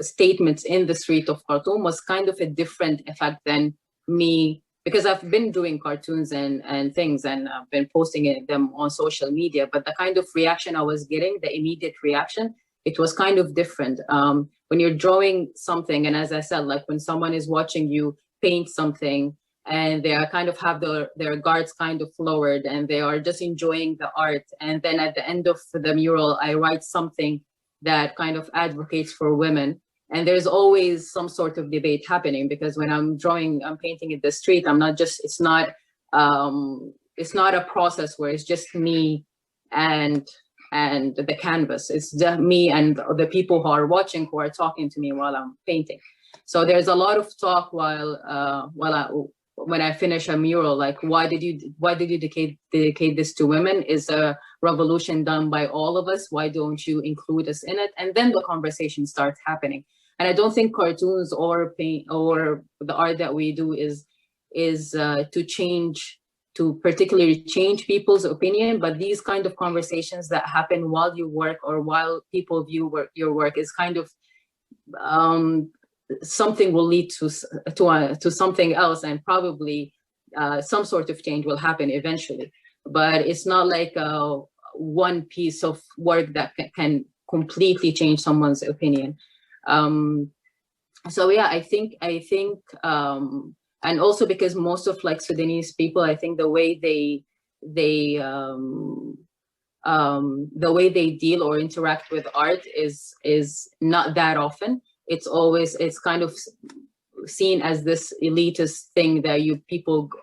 statements in the street of Khartoum was kind of a different effect than me, because I've been doing cartoons and things, and I've been posting them on social media, but the kind of reaction I was getting, the immediate reaction, it was kind of different. When you're drawing something, and as I said, like when someone is watching you paint something, and they are kind of have their guards kind of lowered, and they are just enjoying the art. And then at the end of the mural, I write something that kind of advocates for women. And there's always some sort of debate happening, because when I'm painting in the street, it's not a process where it's just me and the canvas. It's me and the people who are watching, who are talking to me while I'm painting. So there's a lot of talk when I finish a mural, like, why did you dedicate this to women? Is a revolution done by all of us? Why don't you include us in it? And then the conversation starts happening. And I don't think cartoons or paint or the art that we do is to particularly change people's opinion, but these kind of conversations that happen while you work or while people view your work is kind of something will lead to something else, and probably some sort of change will happen eventually. But it's not like one piece of work that can completely change someone's opinion. So yeah, I think, and also because most of like Sudanese people, I think the way they deal or interact with art is not that often. It's kind of seen as this elitist thing that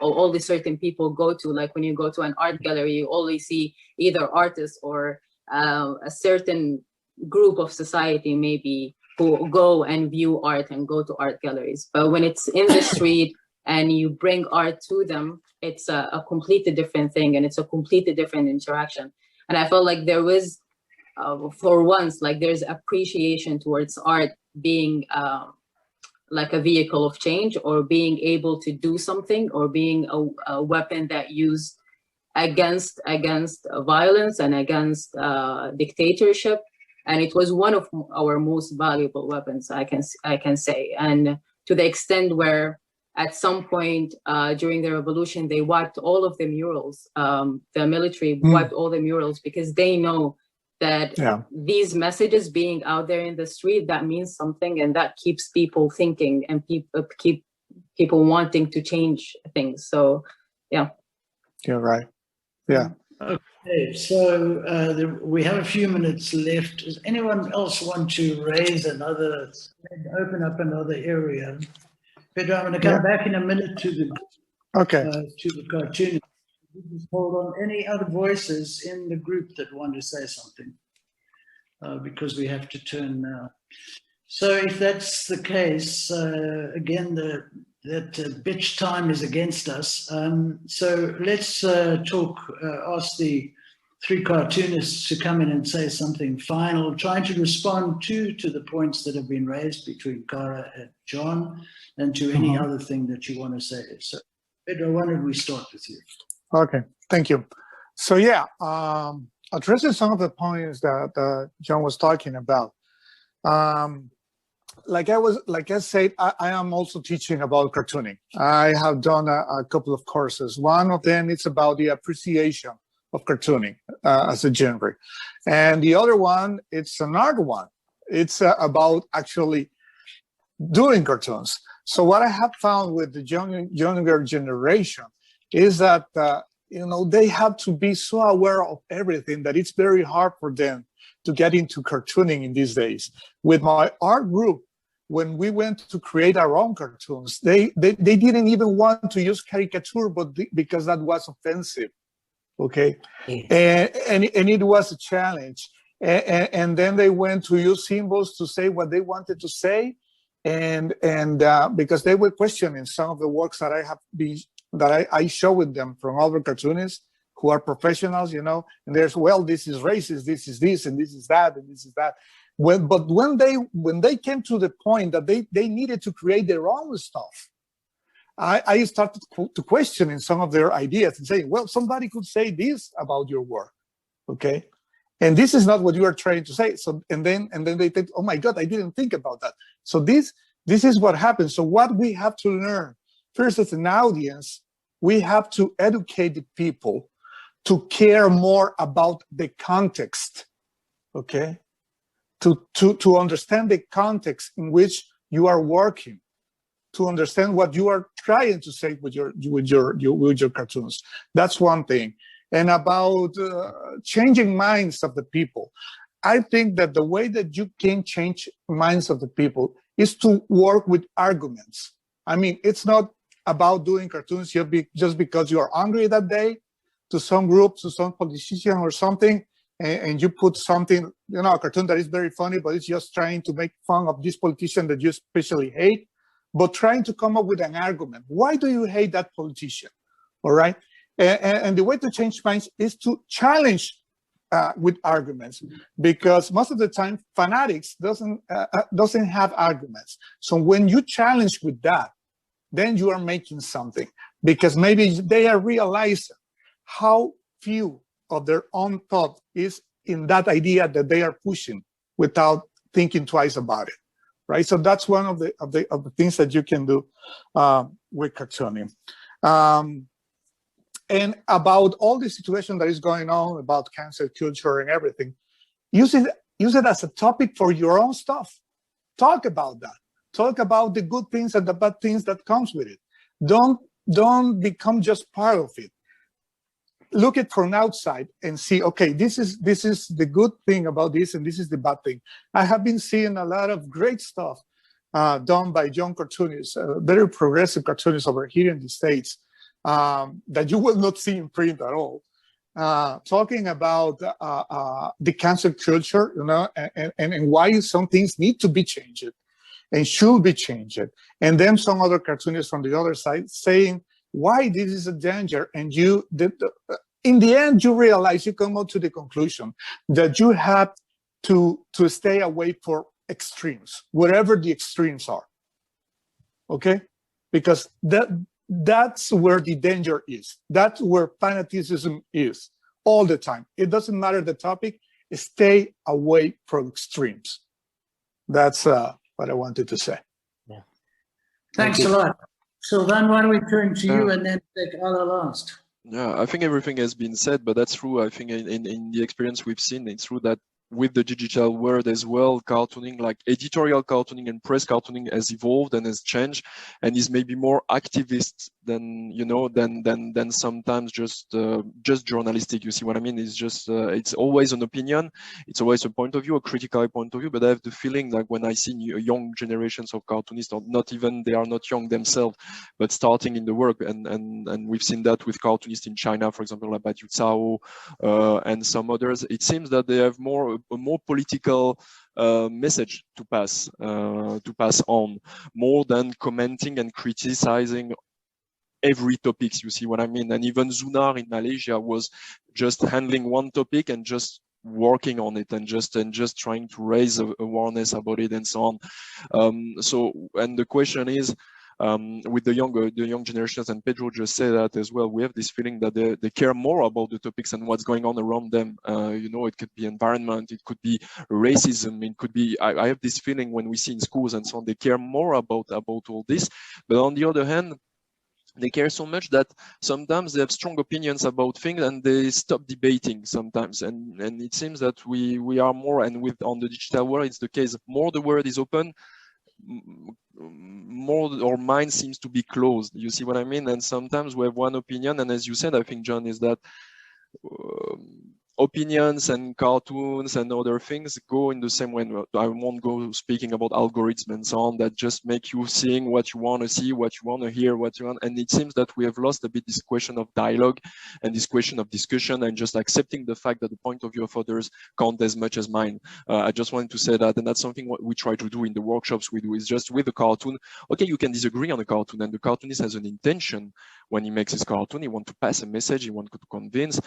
all the certain people go to. Like when you go to an art gallery, you only see either artists or a certain group of society maybe who go and view art and go to art galleries. But when it's in the street and you bring art to them, it's a completely different thing, and it's a completely different interaction. And I felt like there was, for once, like there's appreciation towards art being like a vehicle of change, or being able to do something, or being a weapon that used against violence and against dictatorship. And it was one of our most valuable weapons, I can say. And to the extent where at some point during the revolution, they wiped all of the murals. The military wiped all the murals, because they know that these messages being out there in the street, that means something, and that keeps people thinking, and keep people wanting to change things. So, yeah. You're right. Yeah. Okay, so we have a few minutes left. Does anyone else want to open up another area? Pedro, I'm going to come back in a minute to the Okay. To the cartoonist. Hold on. Any other voices in the group that want to say something? Because we have to turn now. So if that's the case, again, that bitch time is against us. So let's ask the three cartoonists to come in and say something final, trying to respond to the points that have been raised between Cara and John, and to any other thing that you want to say. So Pedro, why don't we start with you? Okay, thank you. So yeah, addressing some of the points that John was talking about. Like I said, I am also teaching about cartooning. I have done a couple of courses. One of them is about the appreciation of cartooning as a genre. And the other one, it's an art one. It's about actually doing cartoons. So what I have found with the younger generation is that, they have to be so aware of everything that it's very hard for them to get into cartooning in these days. With my art group, when we went to create our own cartoons, they didn't even want to use caricature, because that was offensive. Okay, and it was a challenge, and then they went to use symbols to say what they wanted to say, and because they were questioning some of the works that I show with them from other cartoonists who are professionals, and there's, well, this is racist, this is this, and this is that, and this is that. But when they came to the point that they needed to create their own stuff, I started to questioning some of their ideas and saying, well, somebody could say this about your work, okay? And this is not what you are trying to say. So, and then they think, oh my God, I didn't think about that. So this is what happens. So what we have to learn, first as an audience, we have to educate the people to care more about the context, okay? To understand the context in which you are working, to understand what you are trying to say with your cartoons. That's one thing. And about changing minds of the people, I think that the way that you can change minds of the people is to work with arguments. I mean, it's not about doing cartoons just because you are angry that day to some group, to some politician or something, and you put something, a cartoon that is very funny, but it's just trying to make fun of this politician that you especially hate, but trying to come up with an argument. Why do you hate that politician? All right. And the way to change minds is to challenge with arguments, because most of the time fanatics doesn't have arguments. So when you challenge with that, then you are making something, because maybe they are realizing how few of their own thought is in that idea that they are pushing without thinking twice about it, right? So that's one of the things that you can do with cartooning. And about all the situation that is going on about cancel culture and everything, use it as a topic for your own stuff. Talk about that. Talk about the good things and the bad things that comes with it. Don't become just part of it. Look at from outside and see, okay, this is the good thing about this, and this is the bad thing. I have been seeing a lot of great stuff done by young cartoonists, very progressive cartoonists over here in the States, that you will not see in print at all, talking about the cancel culture, and why some things need to be changed and should be changed. And then some other cartoonists from the other side saying why this is a danger. And in the end, you realize, you come out to the conclusion that you have to stay away for extremes, wherever the extremes are, okay? Because that's where the danger is. That's where fanaticism is all the time. It doesn't matter the topic, stay away from extremes. That's what I wanted to say. Yeah. Thanks a lot. Sylvain, why don't we turn to you and then take Ala last? Yeah, I think everything has been said, but that's true. I think in the experience we've seen, it's true that with the digital world as well, cartooning, like editorial cartooning and press cartooning, has evolved and has changed and is maybe more activist than you know than sometimes just journalistic. You see what I mean? It's just it's always an opinion, it's always a point of view, a critical point of view. But I have the feeling that when I see young generations of cartoonists, or not even, they are not young themselves, but starting in the work, and we've seen that with cartoonists in China, for example, like Yu Cao and some others. It seems that they have a more political message to pass on, more than commenting and criticizing every topics. You see what I mean? And even Zunar in Malaysia was just handling one topic and just working on it, and just trying to raise awareness about it and so on. So, and the question is, with the young generations, and Pedro just said that as well, we have this feeling that they care more about the topics and what's going on around them. You know, it could be environment, it could be racism, it could be, I have this feeling when we see in schools and so on, they care more about all this. But on the other hand, they care so much that sometimes they have strong opinions about things and they stop debating sometimes. And it seems that we are more, and on the digital world, it's the case, more the world is open, more our mind seems to be closed. You see what I mean? And sometimes we have one opinion, and as you said, I think, John, is that opinions and cartoons and other things go in the same way. I won't go speaking about algorithms and so on that just make you seeing what you want to see, what you want to hear, what you want. And it seems that we have lost a bit this question of dialogue and this question of discussion, and just accepting the fact that the point of view of others count as much as mine. I just wanted to say that, and that's something what we try to do in the workshops we do, is just with the cartoon. Okay, you can disagree on a cartoon, and the cartoonist has an intention when he makes his cartoon. He wants to pass a message, he wants to convince.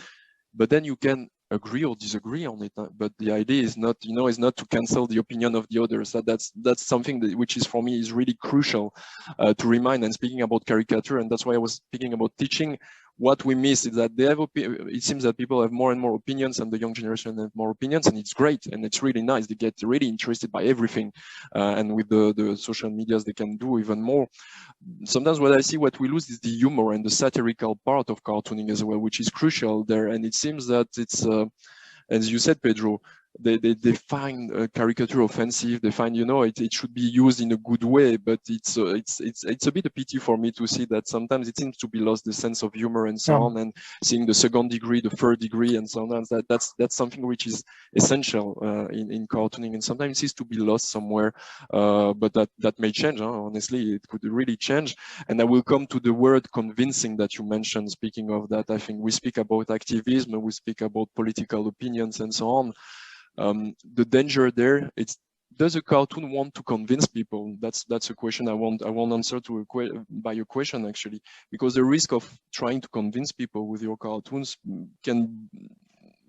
But then you can agree or disagree on it. But the idea is not, you know, is not to cancel the opinion of the others. That's something which is, for me, is really crucial to remind. And speaking about caricature, and that's why I was speaking about teaching, what we miss is that they have, it seems that people have more and more opinions, and the young generation have more opinions, and it's great, and it's really nice. They get really interested by everything, and with the social medias, they can do even more. Sometimes what I see, what we lose is the humor and the satirical part of cartooning as well, which is crucial there. And it seems that it's, as you said, Pedro, they find caricature offensive. They find, you know, it should be used in a good way, but it's a bit a pity for me to see that sometimes it seems to be lost, the sense of humor and so on, and seeing the second degree, the third degree, and so on. That's something which is essential in cartooning, and sometimes it seems to be lost somewhere. But that may change. Honestly, it could really change. And I will come to the word convincing that you mentioned. Speaking of that, I think we speak about activism, we speak about political opinions, and so on. The danger there, does a cartoon want to convince people? That's a question I won't answer by a question, actually, because the risk of trying to convince people with your cartoons can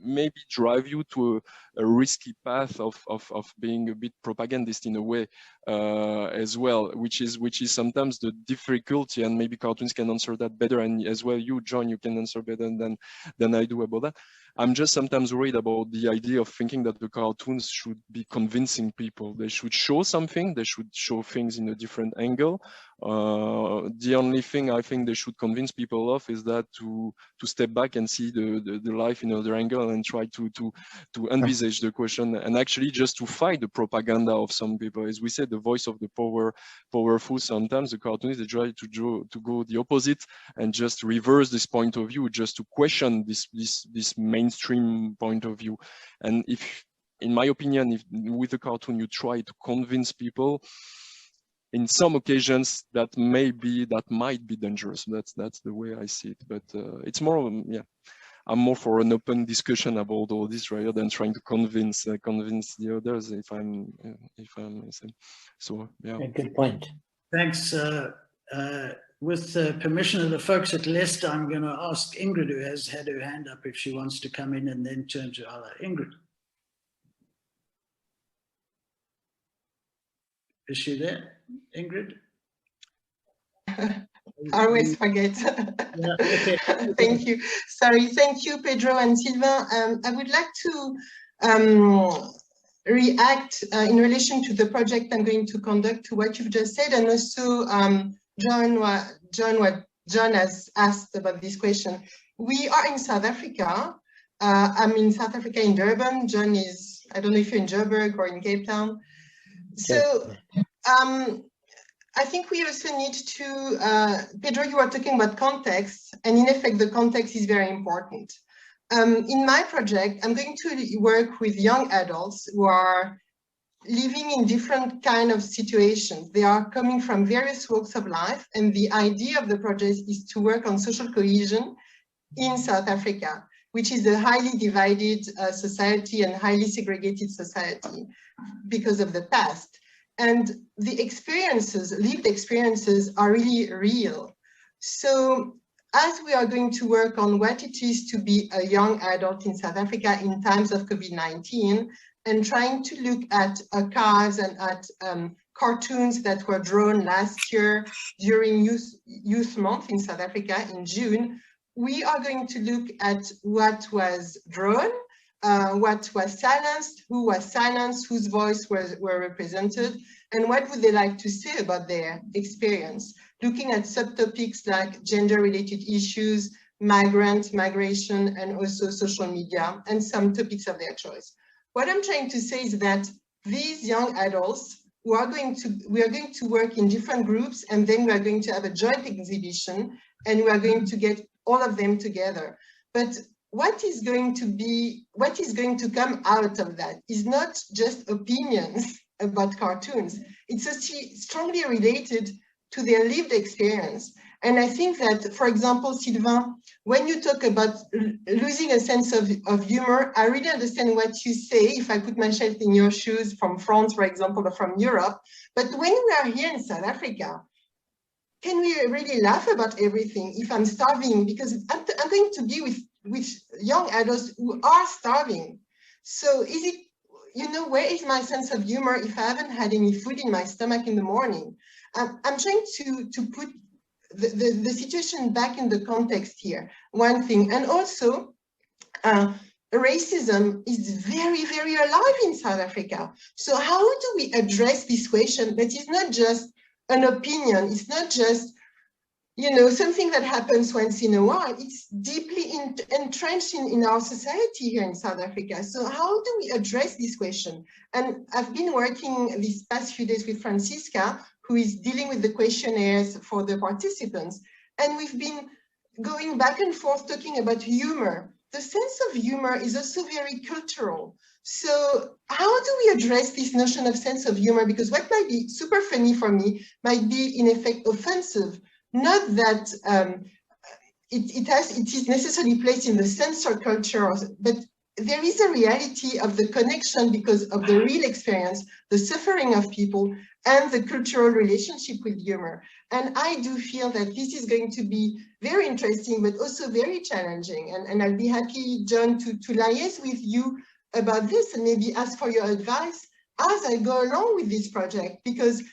maybe drive you to a risky path of being a bit propagandist in a way as well, which is sometimes the difficulty, and maybe cartoons can answer that better. And as well, you, John, you can answer better than I do about that. I'm just sometimes worried about the idea of thinking that the cartoons should be convincing people. They should show something, they should show things in a different angle. The only thing I think they should convince people of is that to step back and see the life in another angle, and try to envisage the question, and actually just to fight the propaganda of some people. As we said, the voice of the powerful, sometimes the cartoonists, they try to go the opposite and just reverse this point of view, just to question this mainstream point of view. And if, in my opinion, if with a cartoon you try to convince people, in some occasions that might be dangerous. That's the way I see it. But it's more, I'm more for an open discussion about all this rather than trying to convince the others. If I'm so, yeah. A good point. Thanks. With permission of the folks at Leicester, I'm going to ask Ingrid, who has had her hand up, if she wants to come in, and then turn to Ala. Ingrid. Is she there, Ingrid? I always forget. Yeah, okay. Thank you. Sorry. Thank you, Pedro and Sylvain. I would like to react in relation to the project I'm going to conduct to what you've just said, and also John has asked about this question. We are in South Africa. I'm in South Africa, in Durban. John is, I don't know if you're in Joburg or in Cape Town. So I think we also need to, Pedro, you are talking about context, and in effect, the context is very important. In my project, I'm going to work with young adults who are living in different kind of situations. They are coming from various walks of life, and the idea of the project is to work on social cohesion in South Africa, which is a highly divided society and highly segregated society because of the past. And the experiences, lived experiences, are really real. So as we are going to work on what it is to be a young adult in South Africa in times of COVID-19, and trying to look at archives and at cartoons that were drawn last year during Youth Month in South Africa in June, we are going to look at what was drawn, what was silenced, who was silenced, whose voice were represented, and what would they like to say about their experience. Looking at subtopics like gender-related issues, migration, and also social media, and some topics of their choice. What I'm trying to say is that these young adults we are going to work in different groups, and then we are going to have a joint exhibition, and we are going to get all of them together. But what is going to come out of that is not just opinions about cartoons. It's actually strongly related to their lived experience. And I think that, for example, Sylvain, when you talk about losing a sense of humor, I really understand what you say, if I put myself in your shoes from France, for example, or from Europe. But when we are here in South Africa, can we really laugh about everything if I'm starving? Because I'm going to be with young adults who are starving. So is it, where is my sense of humor if I haven't had any food in my stomach in the morning? I'm trying to put the situation back in the context here, one thing. And also, racism is very, very alive in South Africa. So how do we address this question that is not just an opinion, it's not just, something that happens once in a while, it's deeply entrenched in our society here in South Africa. So how do we address this question? And I've been working these past few days with Francisca, who is dealing with the questionnaires for the participants. And we've been going back and forth talking about humor. The sense of humor is also very cultural. So how do we address this notion of sense of humor? Because what might be super funny for me might be in effect offensive. Not that it is necessarily placed in the censor culture, but there is a reality of the connection because of the real experience, the suffering of people, and the cultural relationship with humor. And I do feel that this is going to be very interesting, but also very challenging. And I'll be happy, John, to liaise with you about this and maybe ask for your advice as I go along with this project, because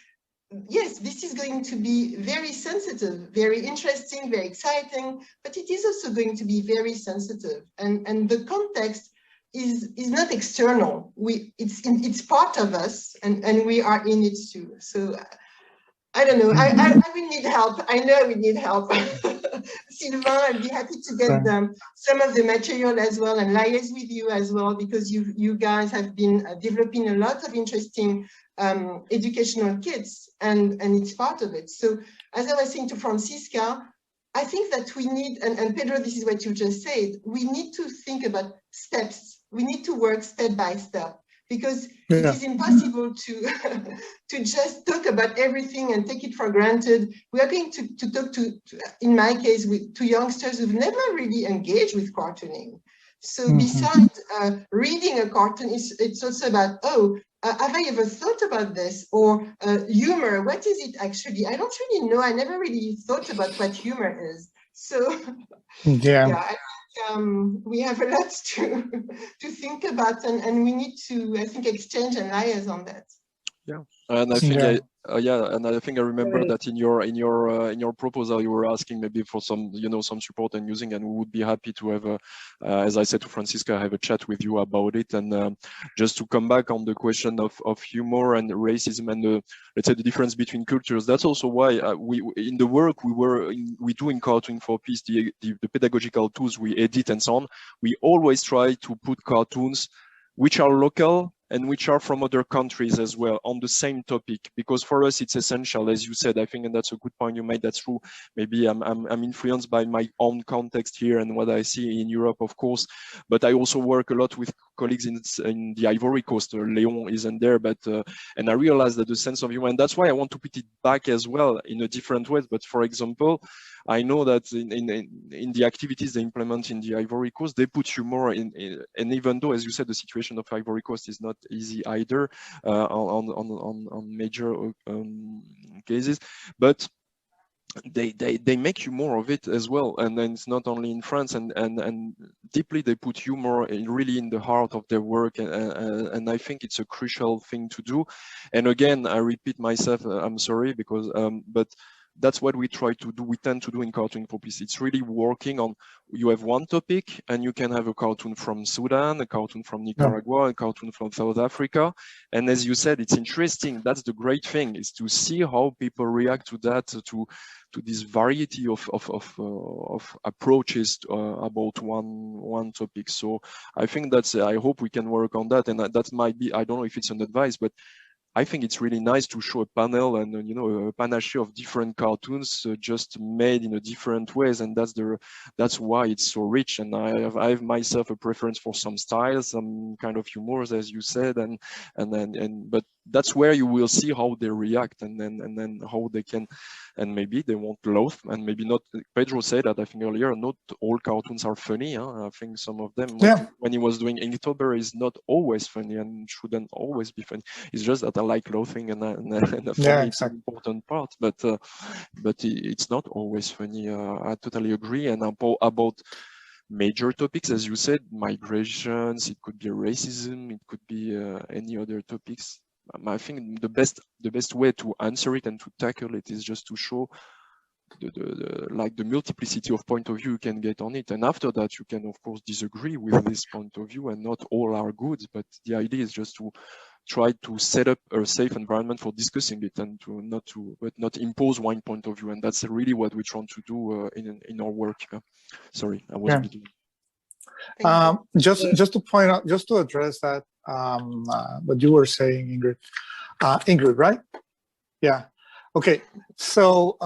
yes, this is going to be very sensitive, very interesting, very exciting, but it is also going to be very sensitive. And the context is not external. It's part of us, and we are in it too. So I don't know. I will need help. I know we need help. Sylvain, I'd be happy to get some of the material as well and liaise with you as well, because you guys have been developing a lot of interesting educational kits, and it's part of it. So as I was saying to Francisca, I think that we need, and Pedro, this is what you just said, we need to think about steps. We need to work step by step, because it is impossible to just talk about everything and take it for granted. We are going to talk to, in my case, to youngsters who've never really engaged with cartooning. So besides reading a cartoon, it's also about, have I ever thought about this? Or humor, what is it actually? I don't really know. I never really thought about what humor is. So I think we have a lot to think about, and we need to, I think, exchange and liaise on that. Yeah, and I think I remember that in your proposal you were asking maybe for some some support and using, and we would be happy to have as I said to Francisca, have a chat with you about it. And just to come back on the question of humor and racism and let's say the difference between cultures, that's also why we in the work we do in Cartooning for Peace, the pedagogical tools we edit and so on, we always try to put cartoons which are local and which are from other countries as well on the same topic, because for us it's essential, as you said, I think, and that's a good point you made. That's true. Maybe I'm influenced by my own context here and what I see in Europe, of course, but I also work a lot with colleagues in the Ivory Coast. Leon isn't there, but and I realized that the sense of humor, and that's why I want to put it back as well in a different way. But for example, I know that in the activities they implement in the Ivory Coast, they put humor in, and even though, as you said, the situation of Ivory Coast is not easy either on major cases, but they make humor of it as well. And then it's not only in France, and deeply they put humor really in the heart of their work, and I think it's a crucial thing to do. And again, I repeat myself, I'm sorry, because but that's what we try to do. We tend to do in Cartooning for Peace. It's really working on, you have one topic and you can have a cartoon from Sudan, a cartoon from Nicaragua, a cartoon from South Africa. And as you said, it's interesting. That's the great thing, is to see how people react to that, to this variety of approaches about one topic. So I think that's, I hope we can work on that. And that might be, I don't know if it's an advice, but I think it's really nice to show a panel and a panache of different cartoons just made in a different ways, and that's why it's so rich. And I have myself a preference for some styles, some kind of humors, as you said, but that's where you will see how they react, and then how they can, and maybe they won't laugh, and maybe not. Pedro said that, I think earlier, not all cartoons are funny. I think some of them, when he was doing Inktober, is not always funny and shouldn't always be funny. It's just that I like laughing, and for me it's an important part. But it's not always funny. I totally agree. And about major topics, as you said, migrations, it could be racism, it could be any other topics. I think the best way to answer it and to tackle it is just to show the multiplicity of point of view you can get on it. And after that, you can of course disagree with this point of view, and not all are good, but the idea is just to try to set up a safe environment for discussing it, and not impose one point of view. And that's really what we're trying to do in our work. Sorry, I was beginning. Just to point out, just to address that, what you were saying, Ingrid. Ingrid, right? Yeah. Okay. So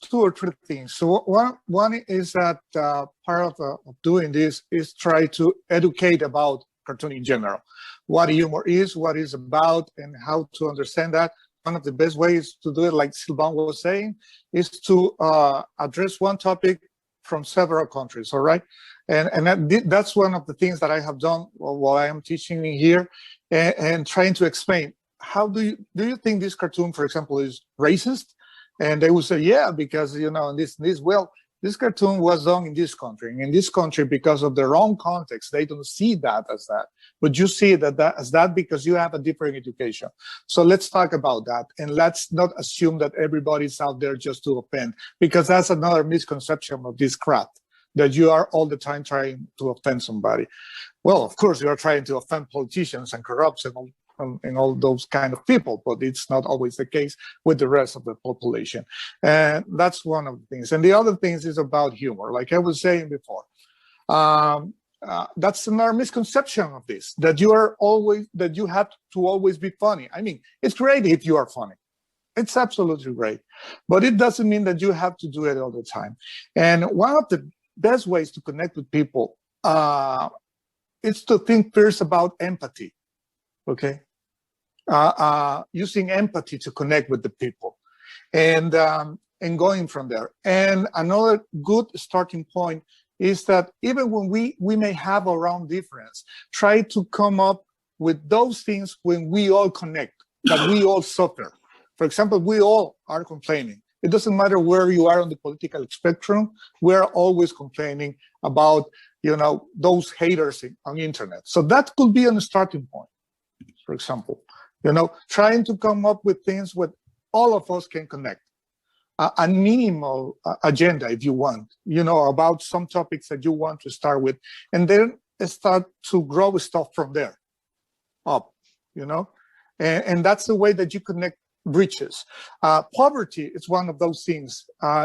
2 or 3 things. So one is that part of doing this is try to educate about cartooning in general, what humor is, what it's about, and how to understand that. One of the best ways to do it, like Sylvain was saying, is to address one topic from several countries, all right? And that's one of the things that I have done while I am teaching here, and trying to explain, how do you think this cartoon, for example, is racist? And they will say, yeah, because, this cartoon was done in this country, and in this country, because of their own context, they don't see that as that. But you see that as that because you have a different education. So let's talk about that. And let's not assume that everybody's out there just to offend, because that's another misconception of this craft, that you are all the time trying to offend somebody. Well, of course, you are trying to offend politicians and corrupts and all those kind of people, but it's not always the case with the rest of the population. And that's one of the things. And the other things is about humor, like I was saying before. That's another misconception of this, that you have to always be funny. I mean, it's great if you are funny. It's absolutely great, but it doesn't mean that you have to do it all the time. And one of the best ways to connect with people is to think first about empathy. Okay, using empathy to connect with the people, and going from there. And another good starting point is that even when we may have our own difference, try to come up with those things when we all connect, that we all suffer. For example, we all are complaining. It doesn't matter where you are on the political spectrum. We're always complaining about, those haters on the internet. So that could be a starting point. For example, trying to come up with things where all of us can connect, a minimal agenda, if you want, about some topics that you want to start with, and then start to grow stuff from there up, and that's the way that you connect breaches. Poverty is one of those things.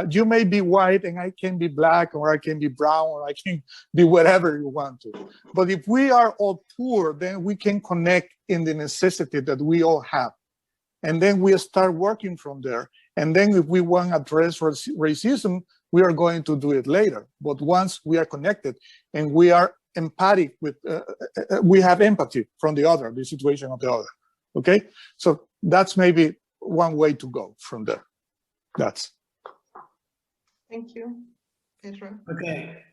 You may be white and I can be black, or I can be brown, or I can be whatever you want to. But if we are all poor, then we can connect in the necessity that we all have. And then we start working from there. And then if we want to address racism, we are going to do it later. But once we are connected and we are empathic with, we have empathy from the other, the situation of the other. Okay? So that's maybe one way to go from there. That's. Thank you, Pedro. Okay.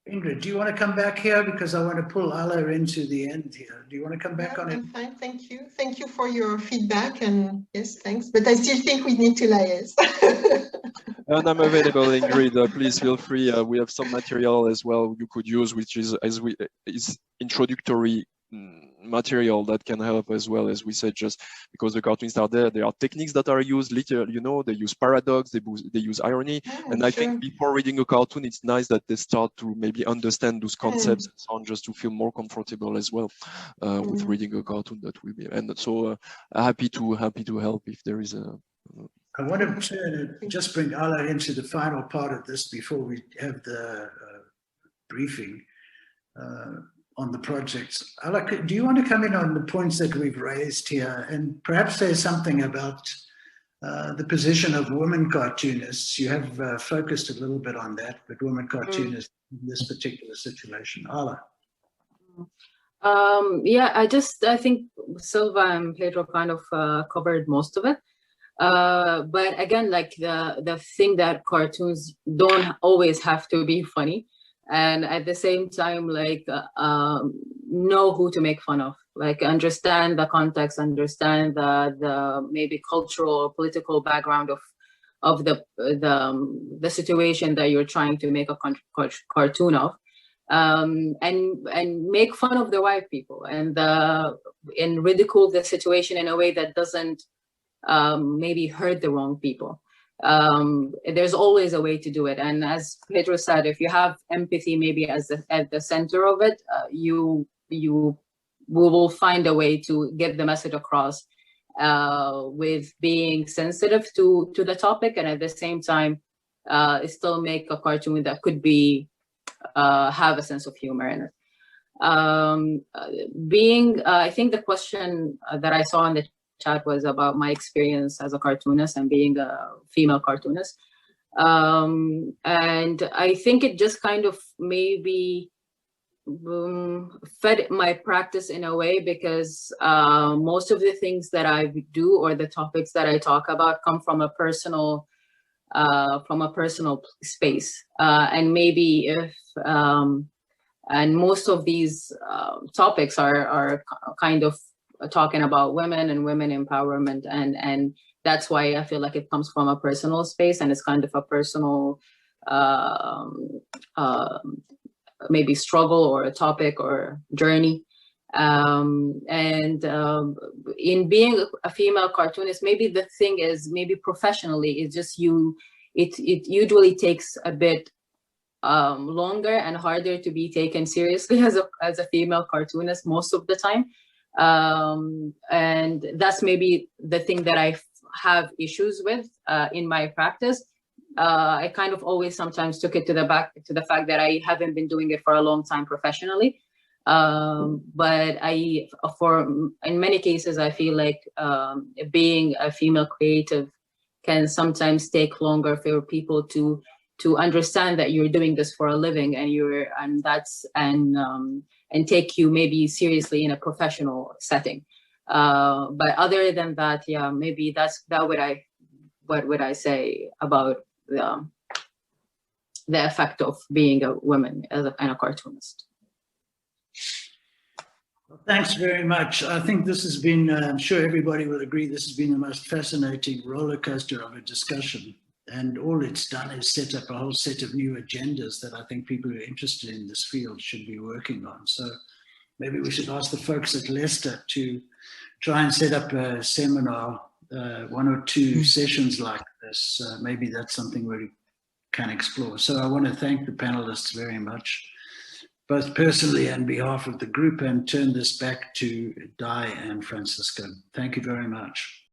Ingrid, do you want to come back here? Because I want to pull Ala into the end here. Do you want to come back on it? I'm fine, thank you. Thank you for your feedback, and yes, thanks. But I still think we need to liaise. And I'm available, Ingrid. Please feel free. We have some material as well you could use, which is introductory material that can help as well, as we said, just because the cartoons are there. There are techniques that are used, literally, you know, they use paradox, they use irony. And I think before reading a cartoon, it's nice that they start to maybe understand those concepts and so on, just to feel more comfortable as well with reading a cartoon. That will be, and so happy to help if there is a. I want to just bring Ala into the final part of this before we have the briefing on the projects. Ala, do you want to come in on the points that we've raised here and perhaps say something about the position of women cartoonists? You have focused a little bit on that, but women cartoonists in this particular situation. Ala. Yeah, I think Silva and Pedro kind of covered most of it. But again, like the thing that cartoons don't always have to be funny, and at the same time, like know who to make fun of, like understand the context, understand the maybe cultural or political background of the situation that you're trying to make a cartoon of, and make fun of the white people and ridicule the situation in a way that doesn't maybe hurt the wrong people. There's always a way to do it, and as Pedro said, if you have empathy maybe at the center of it, you will find a way to get the message across with being sensitive to the topic, and at the same time still make a cartoon that could be have a sense of humor in it. I think the question that I saw in the chat was about my experience as a cartoonist and being a female cartoonist. And I think it just kind of maybe fed my practice in a way, because most of the things that I do or the topics that I talk about come from a personal space. And maybe if, and most of these topics are kind of talking about women and women empowerment, and that's why I feel like it comes from a personal space, and it's kind of a personal maybe struggle or a topic or journey. In being a female cartoonist, maybe the thing is, maybe professionally, it's just it usually takes a bit longer and harder to be taken seriously as a female cartoonist most of the time. And that's maybe the thing that I have issues with in my practice. I kind of always sometimes took it to the fact that I haven't been doing it for a long time professionally. But in many cases, I feel like being a female creative can sometimes take longer for people to understand that you're doing this for a living, and take you maybe seriously in a professional setting. But other than that, yeah, maybe what would I say about the effect of being a woman and a cartoonist. Well, thanks very much. I think this has been, I'm sure everybody will agree, this has been the most fascinating roller coaster of a discussion. And all it's done is set up a whole set of new agendas that I think people who are interested in this field should be working on. So maybe we should ask the folks at Leicester to try and set up a seminar, 1 or 2 sessions like this. Maybe that's something we can explore. So I want to thank the panelists very much. both personally and behalf of the group, and turn this back to Di and Francisco. Thank you very much.